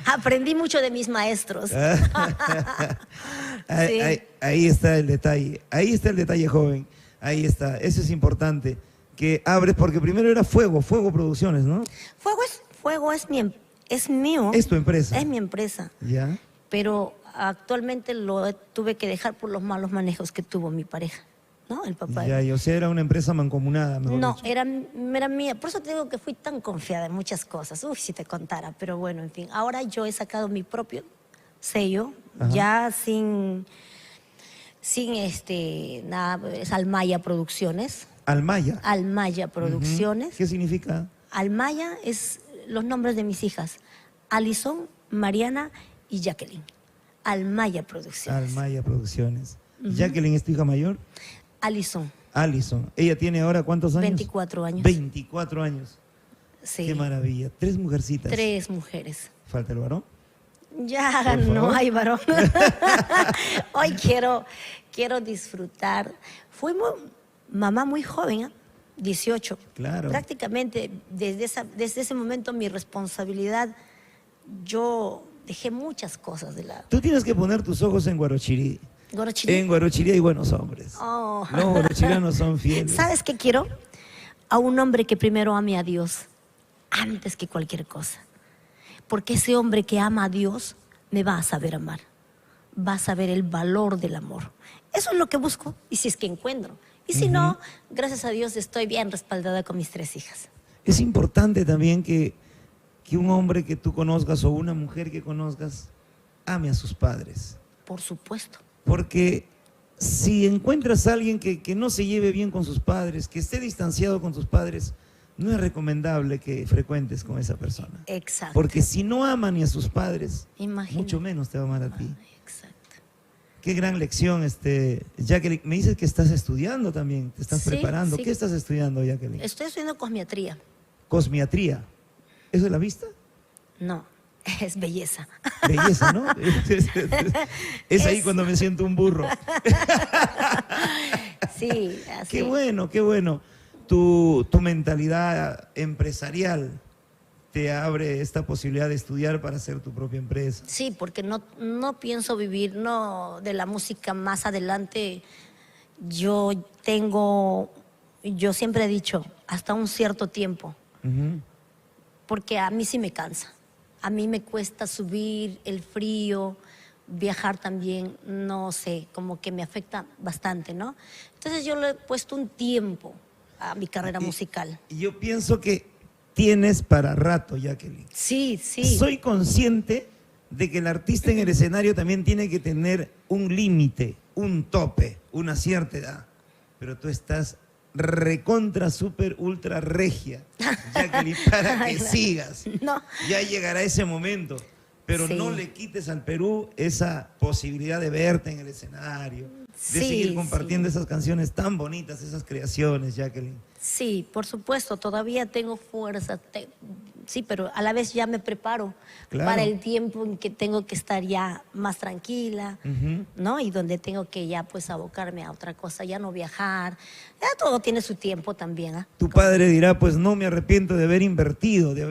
Aprendí mucho de mis maestros. Ahí, Sí. ahí está el detalle. Ahí está el detalle, joven. Ahí está. Eso es importante. Que abres, porque primero era Fuego Producciones, ¿no? Fuego es mío. Es tu empresa. Es mi empresa. ¿Ya? Pero actualmente lo tuve que dejar por los malos manejos que tuvo mi pareja, ¿no? El papá. Ya, y o sea, era una empresa mancomunada, mejor No, dicho. era mía. Por eso te digo que fui tan confiada en muchas cosas. Uy, si te contara. Pero bueno, en fin. Ahora yo he sacado mi propio sello, Ajá. ya sin nada, es Almaya Producciones. Almaya. Almaya Producciones. ¿Qué significa? Almaya es los nombres de mis hijas. Alison, Mariana y Jacqueline. Almaya Producciones. Almaya Producciones. Jacqueline es tu hija mayor. Alison, Alison. ¿Ella tiene ahora cuántos años? 24 años. 24 años. Sí. Qué maravilla. 3 mujercitas. 3 mujeres. ¿Falta el varón? Ya Por no favor. hay varón. Hoy quiero disfrutar. Mamá muy joven, ¿eh? 18. Claro. Prácticamente desde ese momento mi responsabilidad, yo dejé muchas cosas de lado. Tú tienes que poner tus ojos en Guarochirí. Guarochirí. En Guarochirí hay buenos hombres. Oh. Los guarochirianos son fieles. ¿Sabes qué quiero? A un hombre que primero ame a Dios antes que cualquier cosa. Porque ese hombre que ama a Dios me va a saber amar. Va a saber el valor del amor. Eso es lo que busco, y si es que encuentro. Y si no, gracias a Dios estoy bien respaldada con mis 3 hijas. Es importante también que un hombre que tú conozcas o una mujer que conozcas ame a sus padres. Por supuesto. Porque si encuentras a alguien que no se lleve bien con sus padres, que esté distanciado con tus padres, no es recomendable que frecuentes con esa persona. Exacto. Porque si no ama ni a sus padres, Imagínate. mucho menos te va a amar a ti. Exacto. Qué gran lección, Jacqueline. Me dices que estás estudiando también, te estás Sí, preparando. sí. ¿Qué estás estudiando, Jacqueline? Estoy estudiando cosmiatría. Cosmiatría. ¿Eso es la vista? No, es belleza. Belleza, ¿no? Es ahí cuando me siento un burro. Sí, así. Qué bueno, qué bueno. Tu mentalidad empresarial te abre esta posibilidad de estudiar para hacer tu propia empresa. Sí, porque no pienso vivir de la música más adelante. Yo siempre he dicho, hasta un cierto tiempo, Ujú. porque a mí sí me cansa. A mí me cuesta subir, el frío, viajar también, no sé, como que me afecta bastante, ¿no? Entonces yo le he puesto un tiempo a mi carrera musical. Y yo pienso que tienes para rato, Jacqueline. Sí, sí. Soy consciente de que el artista en el escenario también tiene que tener un límite, un tope, una cierta edad. Pero tú estás recontra, super, ultra regia, Jacqueline, para que sigas. No. Ya llegará ese momento. Pero Sí. no le quites al Perú esa posibilidad de verte en el escenario, de Sí, seguir compartiendo sí. esas canciones tan bonitas, esas creaciones, Jacqueline. Sí, por supuesto, todavía tengo fuerza, sí, pero a la vez ya me preparo Claro. para el tiempo en que tengo que estar ya más tranquila, Ujú. ¿no? Y donde tengo que ya pues abocarme a otra cosa, ya no viajar, ya todo tiene su tiempo también, ¿ah? Tu padre dirá, pues no me arrepiento de haber invertido, de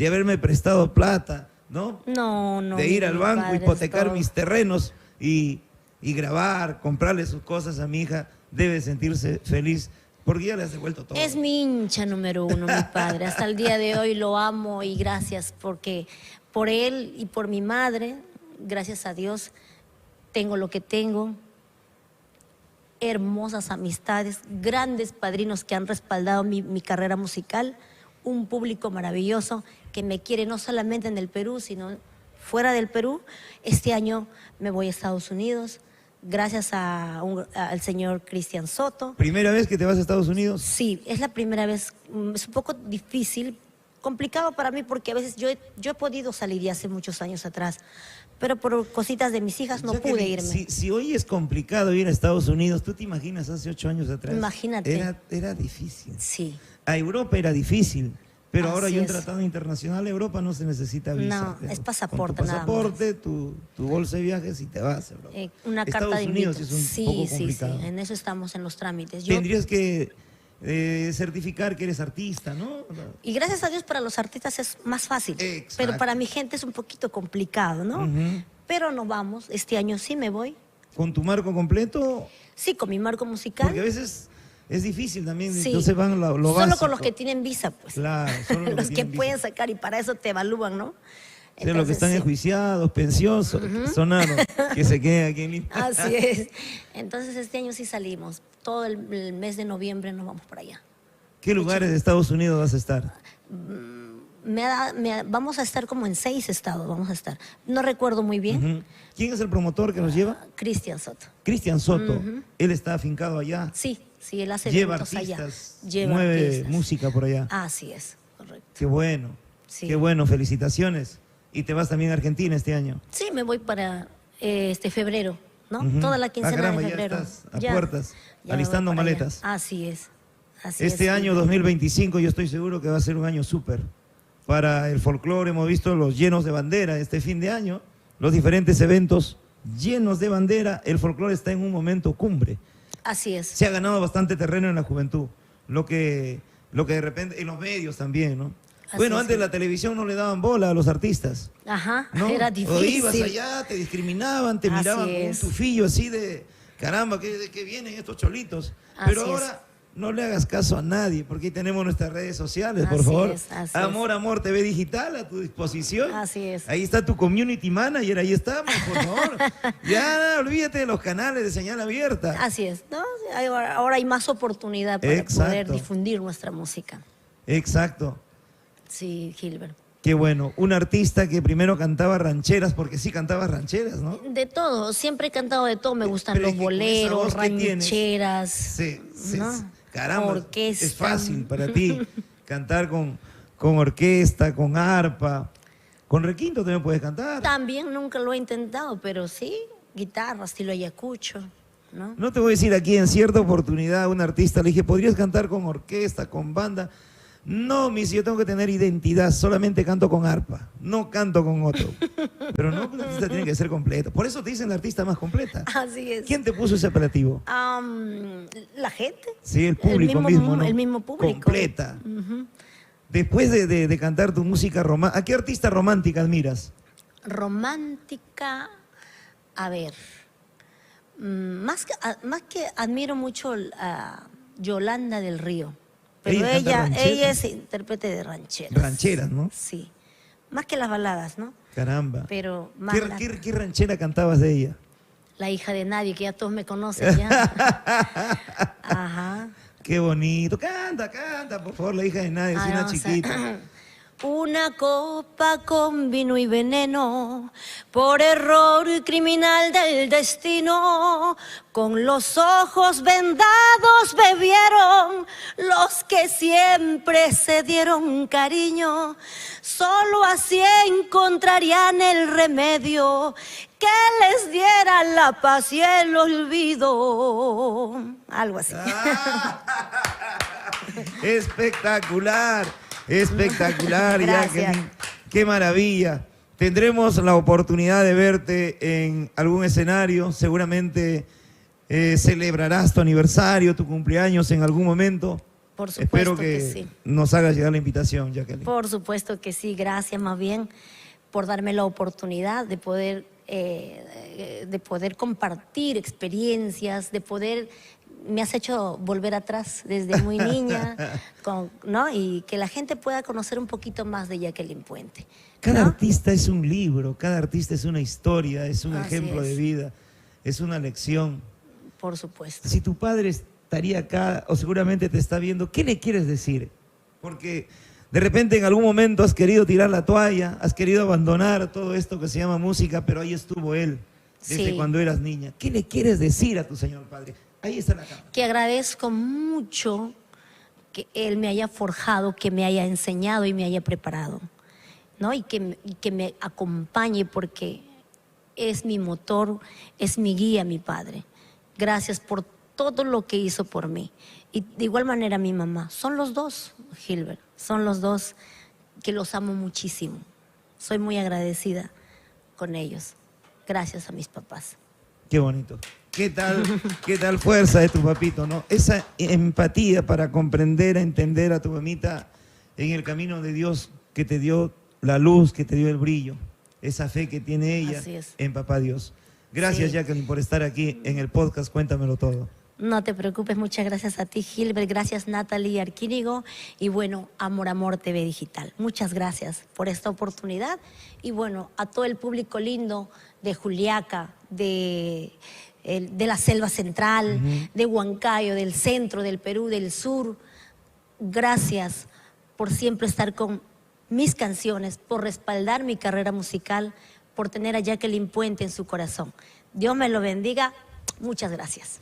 haberme prestado plata, ¿no? No, De ir al mi banco, padre es hipotecar todo. mis terrenos y grabar, comprarle sus cosas a mi hija. Debe sentirse feliz porque ya le has devuelto todo. Es mi hincha número 1, mi padre. Hasta el día de hoy lo amo y gracias porque por él y por mi madre, gracias a Dios, tengo lo que tengo. Hermosas amistades, grandes padrinos que han respaldado mi carrera musical, un público maravilloso que me quiere no solamente en el Perú, sino fuera del Perú. Este año me voy a Estados Unidos, gracias al señor Cristian Soto. ¿Primera vez que te vas a Estados Unidos? Sí, es la primera vez. Es un poco difícil, complicado para mí porque a veces yo he podido salir ya hace muchos años atrás, pero por cositas de mis hijas no Jacqueline, pude irme. Si hoy es complicado ir a Estados Unidos, ¿tú te imaginas hace 8 años atrás? Imagínate. Era difícil. Sí. A Europa era difícil, pero ahora Así hay un es. tratado internacional. A Europa no se necesita visa. No, pero es con pasaporte tu nada más. pasaporte, tu bolsa de viajes y te vas a Europa. Una Estados carta de Unidos invitación. es un poco Sí, complicado. en eso estamos en los trámites. Yo, Tendrías que certificar que eres artista, ¿no? y gracias a Dios para los artistas es más fácil, Exacto. pero para mi gente es un poquito complicado, ¿no? Ujú. Pero nos vamos, este año sí me voy, ¿Con tu marco completo? sí, con mi marco musical. Porque a veces es difícil también. Sí. Entonces van lo Solo básico. con los que tienen visa, pues. Claro, solo los que tienen visa. pueden sacar y para eso te evalúan, ¿no? O sea, los que Entonces, están sí. enjuiciados, pensiosos, sonaron, que se queden aquí en Lima. Así es. Entonces este año sí salimos. Todo el mes de noviembre nos vamos para allá. ¿Qué lugares de Estados Unidos vas a estar? Vamos a estar como en 6 estados, vamos a estar. No recuerdo muy bien. Ujú. ¿Quién es el promotor que nos lleva? Cristian Soto. Cristian Soto. Él está afincado allá. Sí, él hace Lleva eventos allá. artistas, Lleva mueve artistas. música por allá. Así es, correcto. Qué bueno. Sí. Qué bueno, felicitaciones. Y te vas también a Argentina este año. Sí, me voy para febrero, ¿no? Ujú. Toda la quincena caramba, de ya febrero. estás a puertas, me alistando voy para allá. maletas. Así es. Así Este es. año 2025 yo estoy seguro que va a ser un año súper. Para el folclore hemos visto los llenos de bandera este fin de año. los diferentes eventos llenos de bandera, el folclore está en un momento cumbre. Así es. Se ha ganado bastante terreno en la juventud, lo que de repente, en los medios también, ¿no? Así Bueno, es, antes sí. la televisión no le daban bola a los artistas. Ajá, ¿No? era O difícil. ibas allá, te discriminaban, te Así miraban con un es. tufillo así de, caramba, ¿de qué vienen estos cholitos? Así Pero es. ahora no le hagas caso a nadie, porque ahí tenemos nuestras redes sociales, por Así favor. es. Amor TV Digital a tu disposición. Así es. Ahí está tu community manager, ahí estamos, por favor. Ya, olvídate de los canales de señal abierta. Así es, ¿no? Ahora hay más oportunidad para Exacto. poder difundir nuestra música. Exacto. Sí, Gilbert. Qué bueno. Un artista que primero cantaba rancheras, porque sí cantaba rancheras, ¿no? De todo, siempre he cantado de todo. Me gustan Pero los es que con esa boleros, voz que tienes, rancheras, Sí, ¿no? caramba, Orquesta. es fácil para ti cantar con orquesta, con arpa, con requinto también puedes cantar. También nunca lo he intentado, pero sí, guitarra, estilo ayacucho, ¿no? No te voy a decir aquí en cierta oportunidad a un artista le dije, ¿podrías cantar con orquesta, con banda? No, mis, yo tengo que tener identidad, solamente canto con arpa, no canto con otro. Pero no, un artista tiene que ser completo. Por eso te dicen la artista más completa. Así es. ¿Quién te puso ese apelativo? La gente. Sí, el público mismo, ¿no? El mismo público. Completa. Ujú. Después de cantar tu música romántica, ¿a qué artista romántica admiras? Romántica, a ver, más que admiro mucho a Yolanda del Río, pero ¿Ella canta rancheras? ella es intérprete de rancheras. Rancheras, ¿no? Sí, más que las baladas, ¿no? Caramba. Pero más ¿Qué ranchera cantabas de ella? la hija de nadie, que ya todos me conocen ya. Ajá. Qué bonito. Canta, por favor, la hija de nadie, es una no, o sea, chiquita. Una copa con vino y veneno, por error criminal del destino, con los ojos vendados bebieron los que siempre se dieron cariño. Solo así encontrarían el remedio que les diera la paz y el olvido. Algo así. Espectacular, espectacular, Gracias. Jacqueline. Qué maravilla. Tendremos la oportunidad de verte en algún escenario. Seguramente celebrarás tu aniversario, tu cumpleaños en algún momento. Por supuesto Espero que que sí. nos hagas llegar la invitación, Jacqueline. Por supuesto que sí, gracias más bien por darme la oportunidad de poder compartir experiencias, me has hecho volver atrás desde muy niña, ¿no? Y que la gente pueda conocer un poquito más de Jacqueline Puente. Cada ¿no? artista es un libro, cada artista es una historia, es un Así ejemplo es. de vida, es una lección. Por supuesto. Si tu padre estaría acá o seguramente te está viendo, ¿qué le quieres decir? Porque de repente en algún momento has querido tirar la toalla, has querido abandonar todo esto que se llama música, pero ahí estuvo él desde Sí. cuando eras niña. ¿Qué le quieres decir a tu señor padre? Ahí está la cámara. Que agradezco mucho que él me haya forjado, que me haya enseñado y me haya preparado, ¿no? Y que me acompañe porque es mi motor, es mi guía, mi padre. Gracias por todo lo que hizo por mí. Y de igual manera mi mamá. Son los dos, Gilbert, son los dos que los amo muchísimo. Soy muy agradecida con ellos. Gracias a mis papás. Qué bonito. ¿Qué tal fuerza de tu papito, no? Esa empatía para comprender, entender a tu mamita en el camino de Dios que te dio la luz, que te dio el brillo. Esa fe que tiene ella Así es. en Papá Dios. Gracias, Sí. Jacqueline, por estar aquí en el podcast Cuéntamelo Todo. No te preocupes, muchas gracias a ti, Gilbert, gracias Natalie Arquínigo y bueno, Amor TV Digital. Muchas gracias por esta oportunidad y bueno, a todo el público lindo de Juliaca, de la Selva Central, de Huancayo, del centro, del Perú, del sur. Gracias por siempre estar con mis canciones, por respaldar mi carrera musical, por tener a Jacqueline Puente en su corazón. Dios me lo bendiga. Muchas gracias.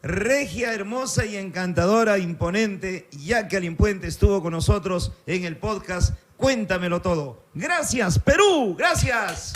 Regia, hermosa y encantadora, imponente, Jacqueline Puente estuvo con nosotros en el podcast Cuéntamelo Todo. Gracias, Perú, gracias.